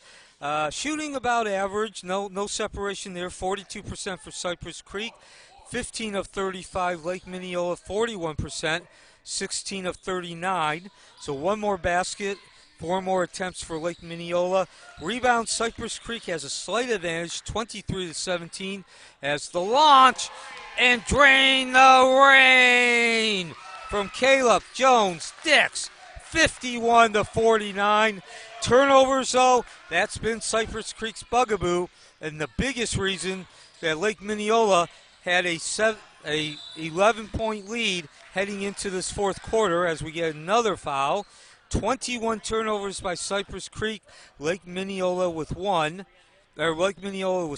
shooting about average. No separation there. 42% for Cypress Creek. 15 of 35. Lake Minneola, 41%. 16 of 39. So one more basket. 4 more attempts for Lake Minneola. Rebound, Cypress Creek has a slight advantage, 23-17, as the launch and drain the rain from Caleb Jones Dix, 51-49. Turnovers, though, that's been Cypress Creek's bugaboo, and the biggest reason that Lake Minneola had a 11-point lead heading into this fourth quarter as we get another foul. 21 turnovers by Cypress Creek. Lake Minneola with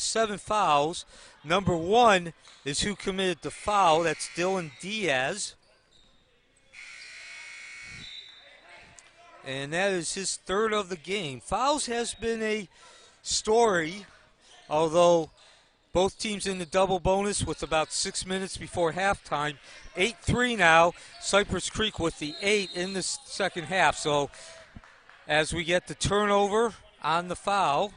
7 fouls. Number 1 is who committed the foul. That's Dylan Diaz. And that is his third of the game. Fouls has been a story, although both teams in the double bonus with about 6 minutes before halftime. 8-3 now. Cypress Creek with the 8 in the second half. So as we get the turnover on the foul,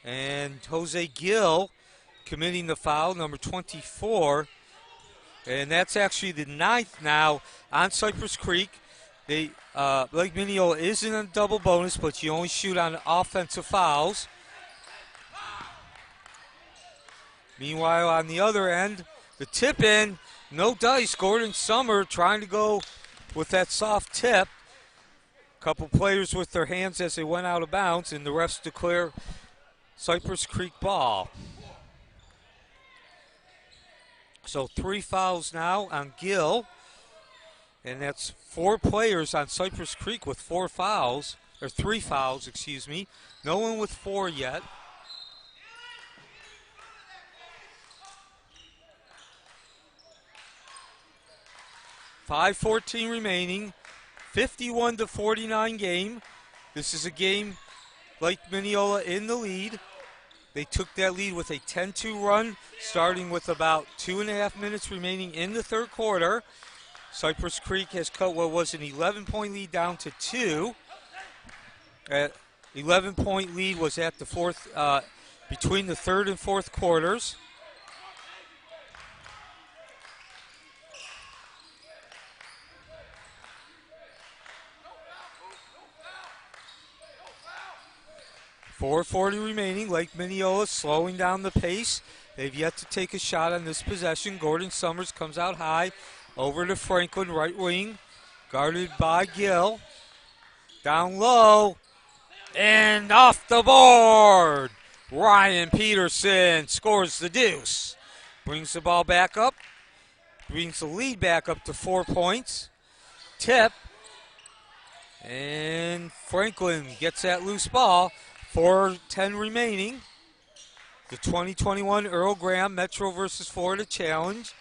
and Jose Gill committing the foul, number 24. And that's actually the 9th now on Cypress Creek. Lake Minneola is in a double bonus, but you only shoot on offensive fouls. Meanwhile, on the other end, the tip in, no dice. Gordon Summer trying to go with that soft tip. Couple players with their hands as they went out of bounds, and the refs declare Cypress Creek ball. So 3 fouls now on Gill, and that's 4 players on Cypress Creek with 4 fouls, or 3 fouls, excuse me. No one with 4 yet. .5:14 remaining, 51-49 game. This is a game Lake Minneola in the lead. They took that lead with a 10-2 run, starting with about 2.5 minutes remaining in the third quarter. Cypress Creek has cut what was an 11-point lead down to 2. 11-point lead was at the fourth, between the third and fourth quarters. .440 remaining. Lake Minneola slowing down the pace. They've yet to take a shot on this possession. Gordon Summers comes out high. Over to Franklin, right wing. Guarded by Gill. Down low. And off the board. Ryan Peterson scores the deuce. Brings the ball back up. Brings the lead back up to 4 points. Tip. And Franklin gets that loose ball. 4:10 remaining. The 2021 Earl Graham Metro versus Florida Challenge.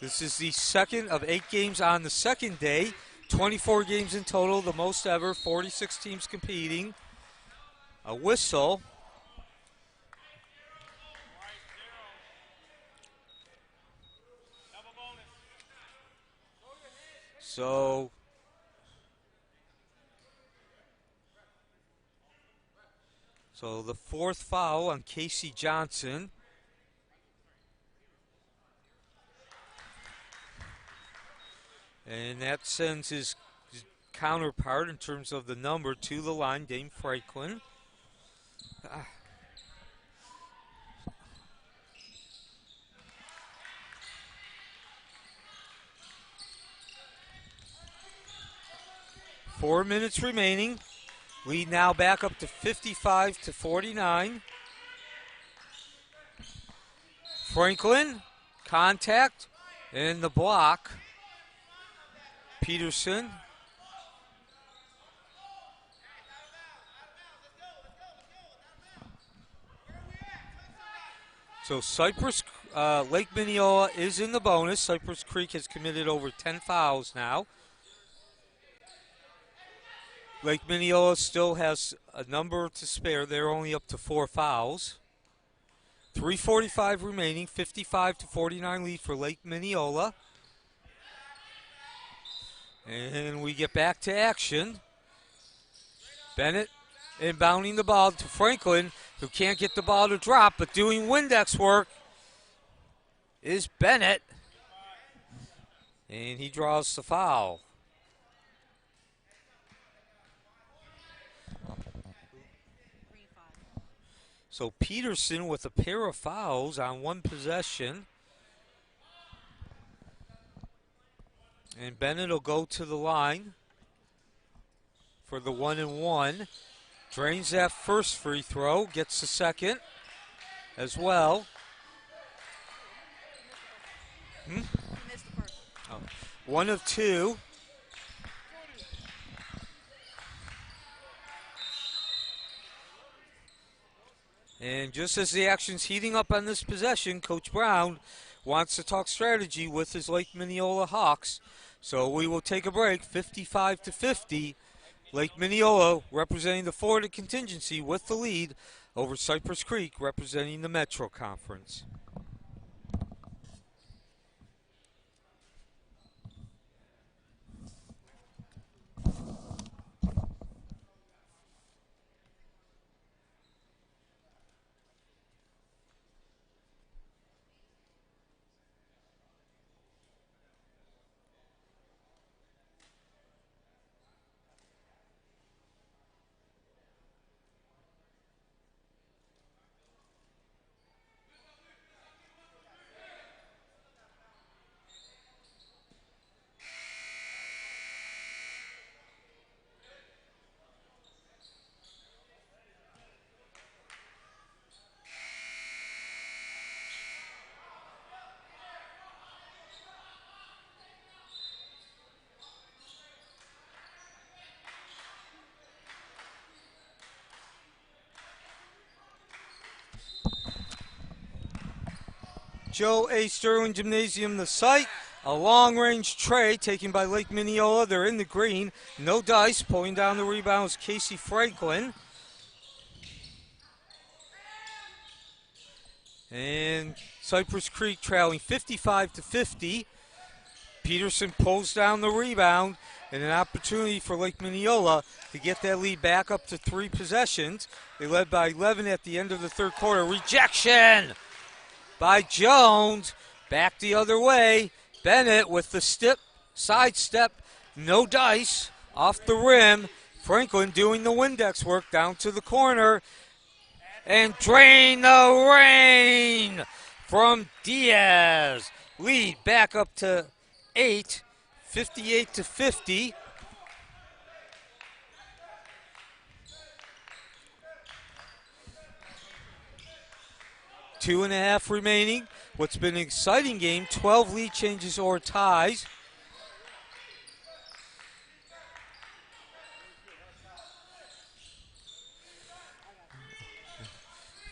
This is the second of 8 games on the second day. 24 games in total, the most ever. 46 teams competing. A whistle. So the 4th foul on Casey Johnson. And that sends his counterpart in terms of the number to the line, Dame Franklin. 4 minutes remaining. Lead now back up to 55-49. Franklin, contact, and the block. Peterson. So Cypress, Lake Minneola is in the bonus. Cypress Creek has committed over 10 fouls now. Lake Minneola still has a number to spare. They're only up to 4 fouls. 3:45 remaining, 55-49 lead for Lake Minneola. And we get back to action. Bennett inbounding the ball to Franklin, who can't get the ball to drop, but doing Windex work is Bennett. And he draws the foul. So Peterson with a pair of fouls on one possession. And Bennett will go to the line for the 1-and-1. Drains that first free throw, gets the second as well. Oh. 1 of 2. And just as the action's heating up on this possession, Coach Brown wants to talk strategy with his Lake Minneola Hawks. So we will take a break, 55-50. Lake Minneola representing the Florida contingency with the lead over Cypress Creek representing the Metro Conference. Joe A. Sterling Gymnasium, the site. A long-range tray taken by Lake Minneola. They're in the green. No dice. Pulling down the rebound is Casey Franklin. And Cypress Creek trailing 55-50. Peterson pulls down the rebound, and an opportunity for Lake Minneola to get that lead back up to 3 possessions. They led by 11 at the end of the third quarter. Rejection by Jones. Back the other way. Bennett with the sidestep, no dice, off the rim. Franklin doing the Windex work down to the corner. And drain the rain from Diaz. Lead back up to 8, 58-50. Two and a half remaining. What's been an exciting game, 12 lead changes or ties.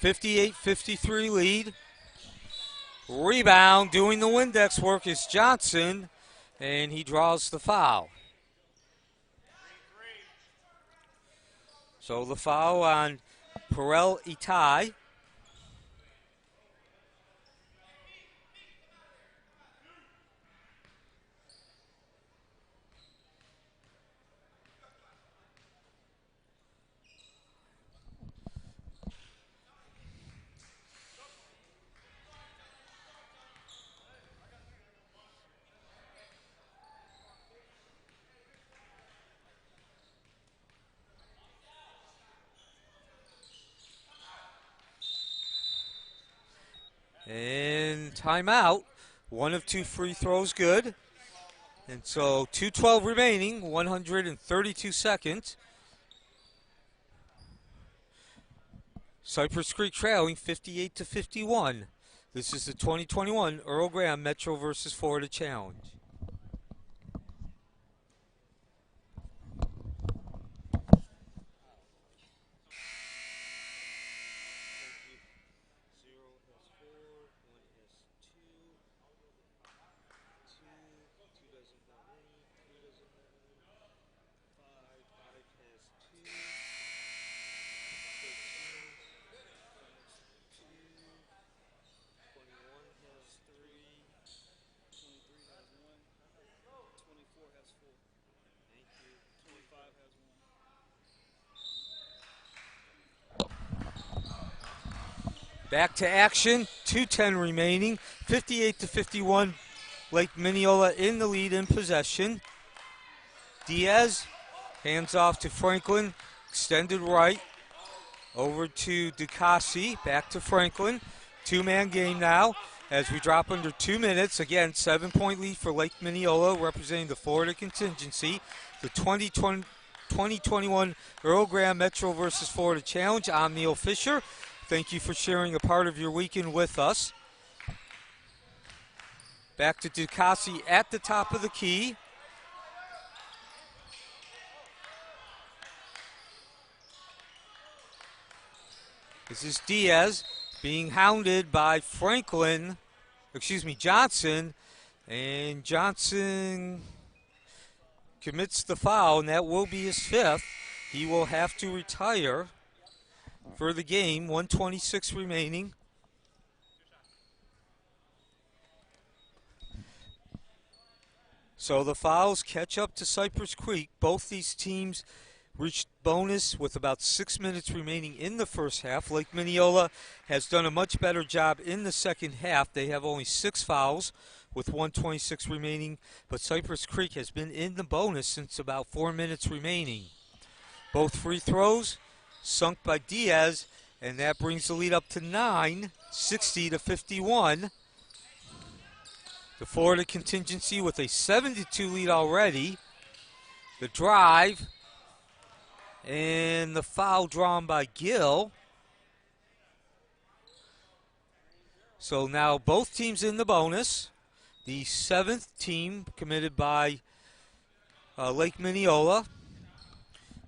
(58-53) lead. Rebound, doing the Windex work is Johnson, and he draws the foul. So the foul on Perel Itai. And timeout. 1 of 2 free throws good. And so 2:12 remaining, 132 seconds. Cypress Creek trailing 58-51. This is the 2021 Earl Graham Metro versus Florida Challenge. Back to action, 2:10 remaining, 58-51. Lake Minneola in the lead in possession. Diaz hands off to Franklin, extended right, over to Ducassi, back to Franklin. Two-man game now as we drop under 2 minutes. Again, 7-point lead for Lake Minneola, representing the Florida contingency. The 2021 Earl Graham Metro versus Florida Challenge. I'm Neil Fisher. Thank you for sharing a part of your weekend with us. Back to Ducassi at the top of the key. This is Diaz being hounded by Johnson. And Johnson commits the foul, and that will be his fifth. He will have to retire for the game, 1:26 remaining. So the fouls catch up to Cypress Creek. Both these teams reached bonus with about 6 minutes remaining in the first half. Lake Minneola has done a much better job in the second half. They have only 6 fouls with 1:26 remaining, but Cypress Creek has been in the bonus since about 4 minutes remaining. Both free throws sunk by Diaz, and that brings the lead up to 9, 60-51. The Florida contingency with a 7-2 lead already. The drive and the foul drawn by Gill. So now both teams in the bonus. The 7th team committed by Lake Minneola.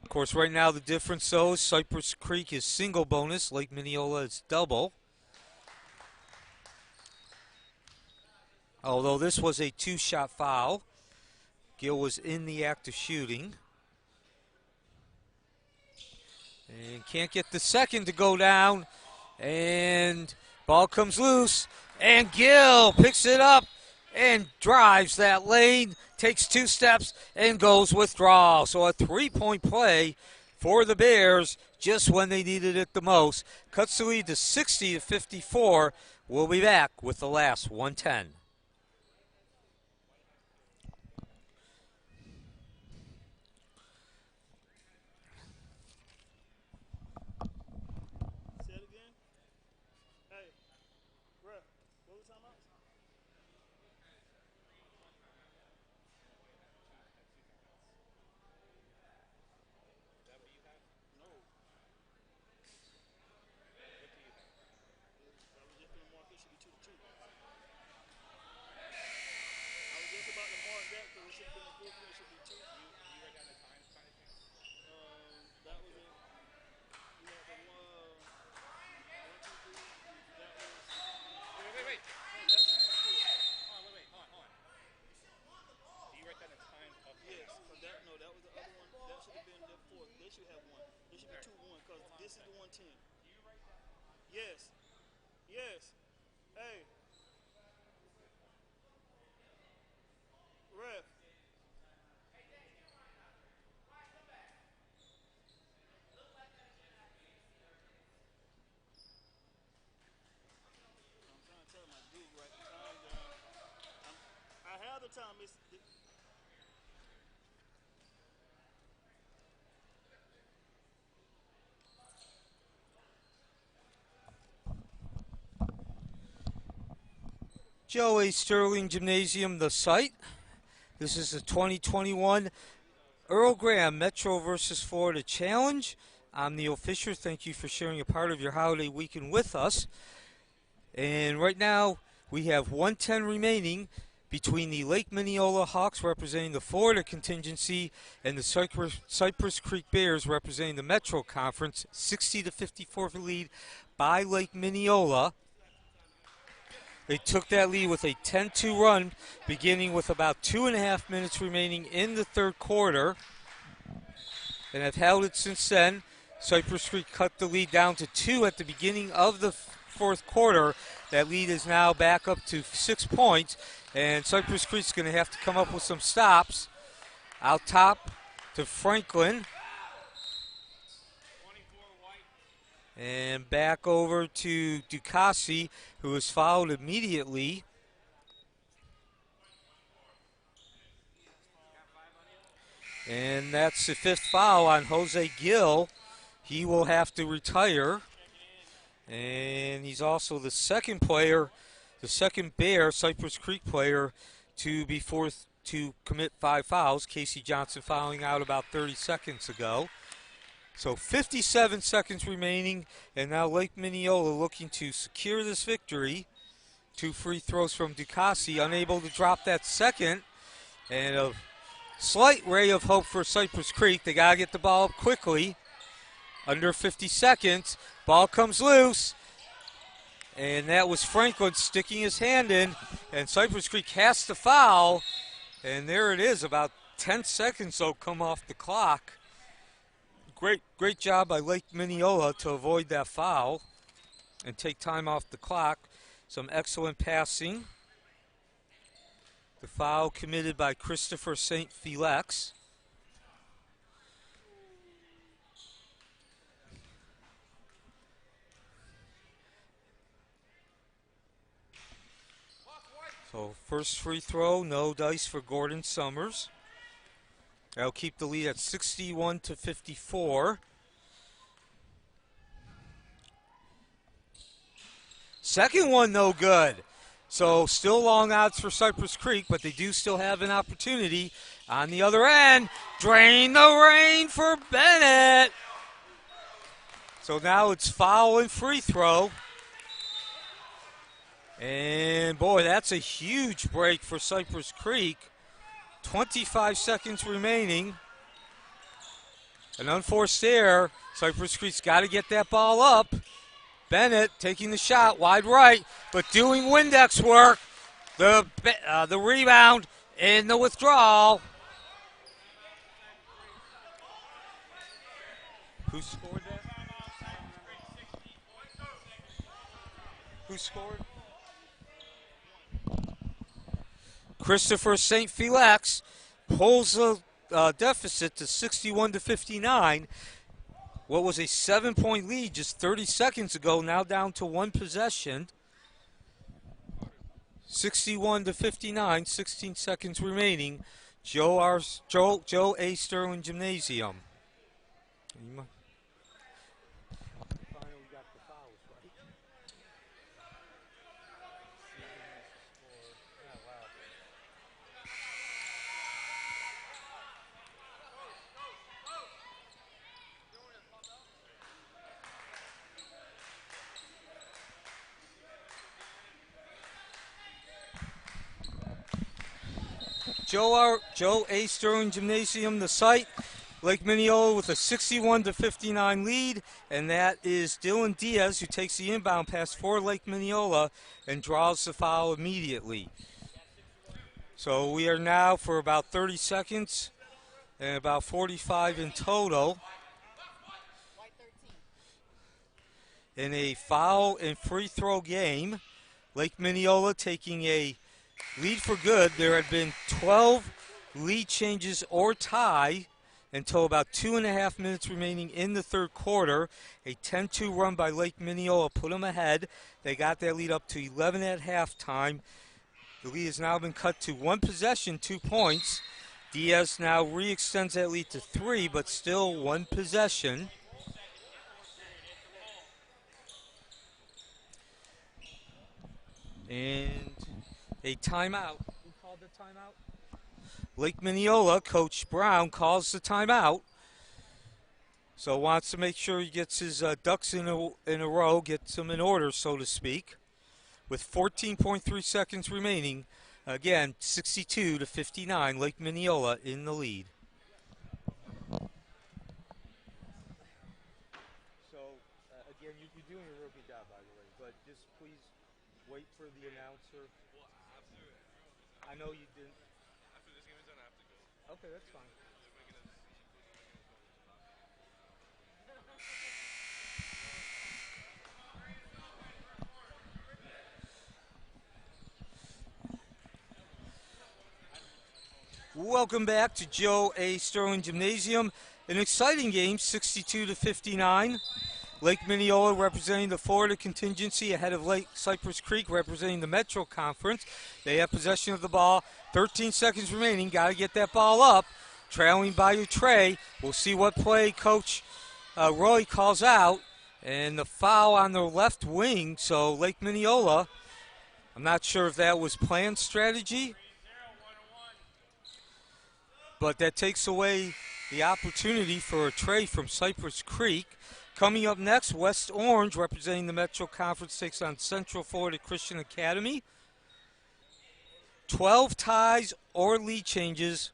Of course, right now the difference, though, is Cypress Creek is single bonus. Lake Minneola is double. Although this was a 2-shot foul. Gill was in the act of shooting. And can't get the second to go down. And ball comes loose. And Gill picks it up and drives that lane. Takes 2 steps and goes withdrawal. So a 3-point play for the Bears just when they needed it the most. Cuts the lead to 60-54. We'll be back with the last 1:10. Yes. Yes. Hey. Ref. I'm trying to tell my dude right calm down. I have the time. Joe A. Sterling Gymnasium, the site. This is the 2021 Earl Graham Metro versus Florida Challenge. I'm Neil Fisher. Thank you for sharing a part of your holiday weekend with us. And right now, we have 110 remaining between the Lake Minneola Hawks representing the Florida contingency and the Cypress Creek Bears representing the Metro Conference. 60-54 lead by Lake Minneola. They took that lead with a 10-2 run, beginning with about 2.5 minutes remaining in the third quarter, and have held it since then. Cypress Creek cut the lead down to 2 at the beginning of the fourth quarter. That lead is now back up to 6 points, and Cypress Creek's going to have to come up with some stops. Out top to Franklin. And back over to Ducassi, who was fouled immediately. And that's the 5th foul on Jose Gill. He will have to retire. And he's also the second player, the second Bear, Cypress Creek player, to be forced to commit 5 fouls. Casey Johnson fouling out about 30 seconds ago. So 57 seconds remaining, and now Lake Minneola looking to secure this victory. 2 free throws from Ducassi, unable to drop that second. And a slight ray of hope for Cypress Creek. They got to get the ball up quickly. Under 50 seconds. Ball comes loose. And that was Franklin sticking his hand in. And Cypress Creek has to foul. And there it is. About 10 seconds, though, come off the clock. Great job by Lake Minneola to avoid that foul and take time off the clock. Some excellent passing. The foul committed by Christopher St. Felix. So first free throw, no dice for Gordon Summers. That'll keep the lead at 61-54. Second one, no good. So still long odds for Cypress Creek, but they do still have an opportunity. On the other end, drain the rain for Bennett. So now it's foul and free throw. And boy, that's a huge break for Cypress Creek. 25 seconds remaining. An unforced error. Cypress Creek's got to get that ball up. Bennett taking the shot wide right, but doing Windex work. The rebound and the withdrawal. Who scored that? Who scored? Christopher St. Felix pulls the deficit to 61-59. What was a 7-point lead just 30 seconds ago, now down to 1 possession. 61-59, 16 seconds remaining. Joe A. Sterling Gymnasium. Joe A. Sterling Gymnasium, the site. Lake Minneola with a 61-59 lead, and that is Dylan Diaz, who takes the inbound pass for Lake Minneola and draws the foul immediately. So we are now for about 30 seconds and about 45 in total. In a foul and free throw game, Lake Minneola taking a lead for good. There had been 12 lead changes or tie until about 2.5 minutes remaining in the third quarter. A 10-2 run by Lake Minneola put them ahead. They got that lead up to 11 at halftime. The lead has now been cut to 1 possession, 2 points. Diaz now re-extends that lead to 3, but still 1 possession. And a timeout. Who called the timeout? Lake Minneola, Coach Brown calls the timeout. So wants to make sure he gets his ducks in a row, gets them in order, so to speak. With 14.3 seconds remaining, again, 62 to 59, Lake Minneola in the lead. So, again, you're doing a real good job, by the way, but just please wait for the announcer. Well, after I know you didn't. after this game is done, I have to go. Okay, that's fine. They're making us see Welcome back to Joe A. Sterling Gymnasium. An exciting game, 62 to 59. Lake Minneola representing the Florida contingency ahead of Lake Cypress Creek representing the Metro Conference. They have possession of the ball. 13 seconds remaining. Got to get that ball up. Trailing by your tray. We'll see what play Coach Roy calls out. And the foul on the left wing. So Lake Minneola, I'm not sure if that was planned strategy, but that takes away the opportunity for a tray from Cypress Creek. Coming up next, West Orange, representing the Metro Conference, takes on Central Florida Christian Academy. 12 ties or lead changes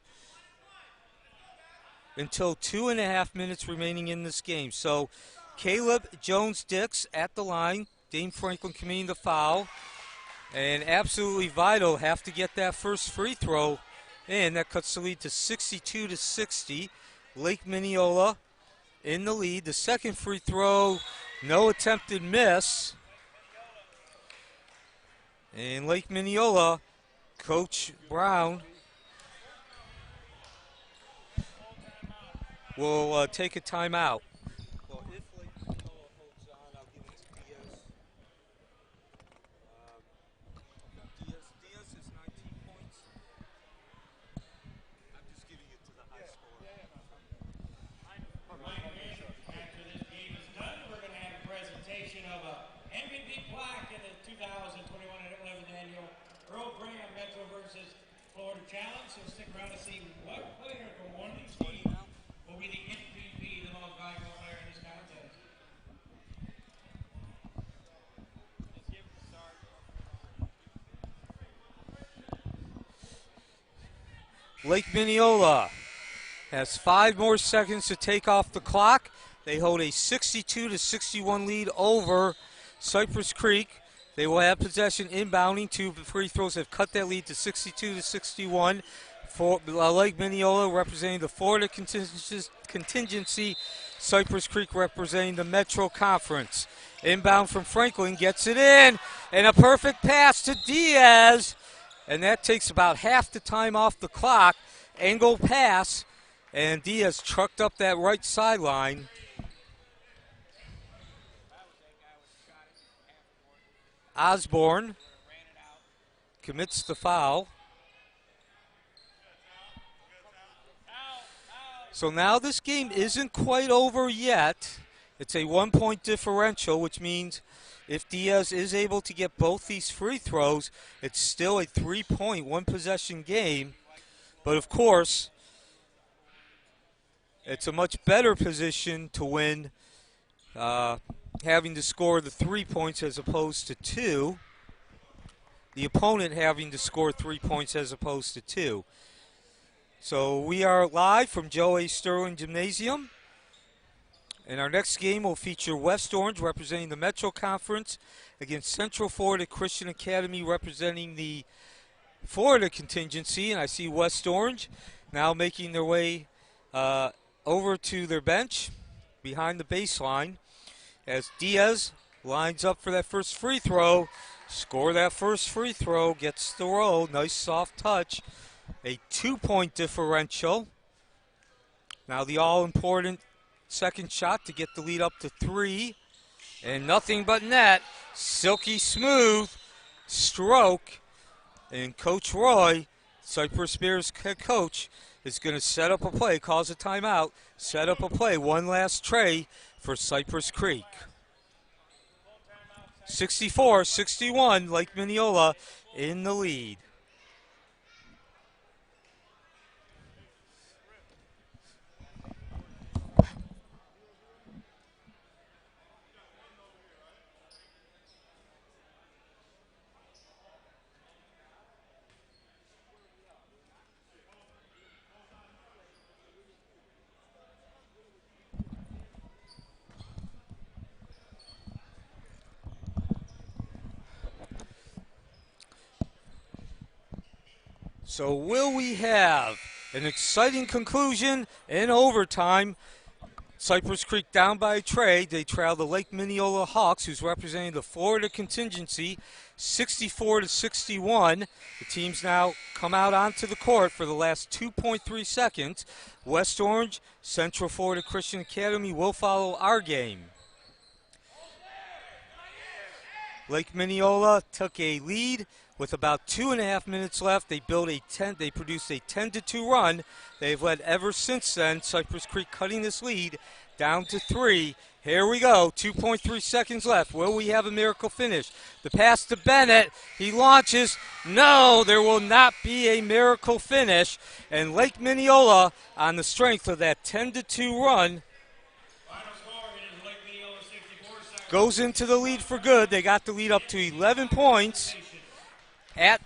until 2.5 minutes remaining in this game. So Caleb Jones-Dix at the line. Dane Franklin committing the foul. And absolutely vital, have to get that first free throw in. That cuts the lead to 62 to 60. Lake Minneola in the lead. The second free throw, no attempted miss. And Lake Minneola, Coach Brown will take a timeout. Well, if Lake Minneola holds on, I'll give it to Diaz. Diaz is 19 points. I'm just giving it to the high scorer. After this game is done, we're going to have a presentation of a MVP plaque in the 2021-11 annual Earl Graham Metro versus Florida Challenge. So stick around to see what player from one of these teams will be the MVP, the most valuable player in this contest. Let's give it a start. Lake Minneola has 5 more seconds to take off the clock. They hold a 62 to 61 lead over Cypress Creek. They will have possession inbounding. 2 free throws have cut that lead to 62 to 61. For Lake Minneola representing the Florida contingency. Cypress Creek representing the Metro Conference. Inbound from Franklin, gets it in, and a perfect pass to Diaz. And that takes about half the time off the clock. Angle pass, and Diaz trucked up that right sideline. Osborne commits the foul. So now this game isn't quite over yet. It's a 1-point differential, which means if Diaz is able to get both these free throws, it's still a 3-point, one-possession game. But of course, it's a much better position to win having to score the 3 points as opposed to 2. The opponent having to score 3 points as opposed to 2. So we are live from Joe A. Sterling Gymnasium. And our next game will feature West Orange representing the Metro Conference against Central Florida Christian Academy representing the Florida contingency. And I see West Orange now making their way over to their bench behind the baseline as Diaz lines up for that first free throw. Score that first free throw, gets the roll. Nice soft touch. A 2-point differential. Now the all-important second shot to get the lead up to 3. And nothing but net. Silky smooth stroke. And Coach Roy, Cypress Bears head coach, is going to set up a play, calls a timeout, set up a play, one last tray for Cypress Creek. 64-61, Lake Minneola in the lead. So will we have an exciting conclusion in overtime? Cypress Creek down by a tray. They trail the Lake Minneola Hawks, who's representing the Florida contingency, 64-61. The teams now come out onto the court for the last 2.3 seconds. West Orange, Central Florida Christian Academy will follow our game. Lake Minneola took a lead with about 2.5 minutes left. They produced a 10-2 run. They've led ever since then. Cypress Creek cutting this lead down to 3. Here we go, 2.3 seconds left. Will we have a miracle finish? The pass to Bennett, he launches. No, there will not be a miracle finish. And Lake Minneola, on the strength of that 10-2 run, goes into the lead for good. They got the lead up to 11 points at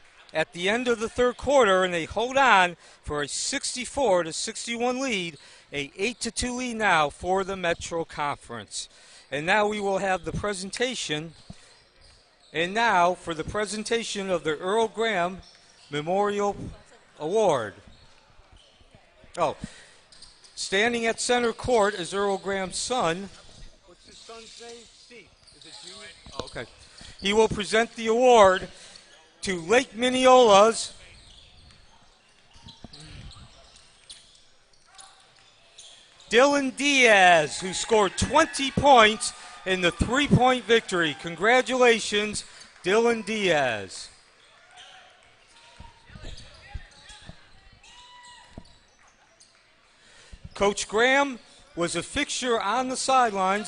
the end of the third quarter, and they hold on for a 64-61 lead, a 8-2 lead now for the Metro Conference. And now we will have the presentation. And now for the presentation of the Earl Graham Memorial Award. Oh, standing at center court is Earl Graham's son. What's his son's name? Steve. Is it Junior? Oh, okay. He will present the award to Lake Minneola's Dylan Diaz, who scored 20 points in the three-point victory. Congratulations, Dylan Diaz. Coach Graham was a fixture on the sidelines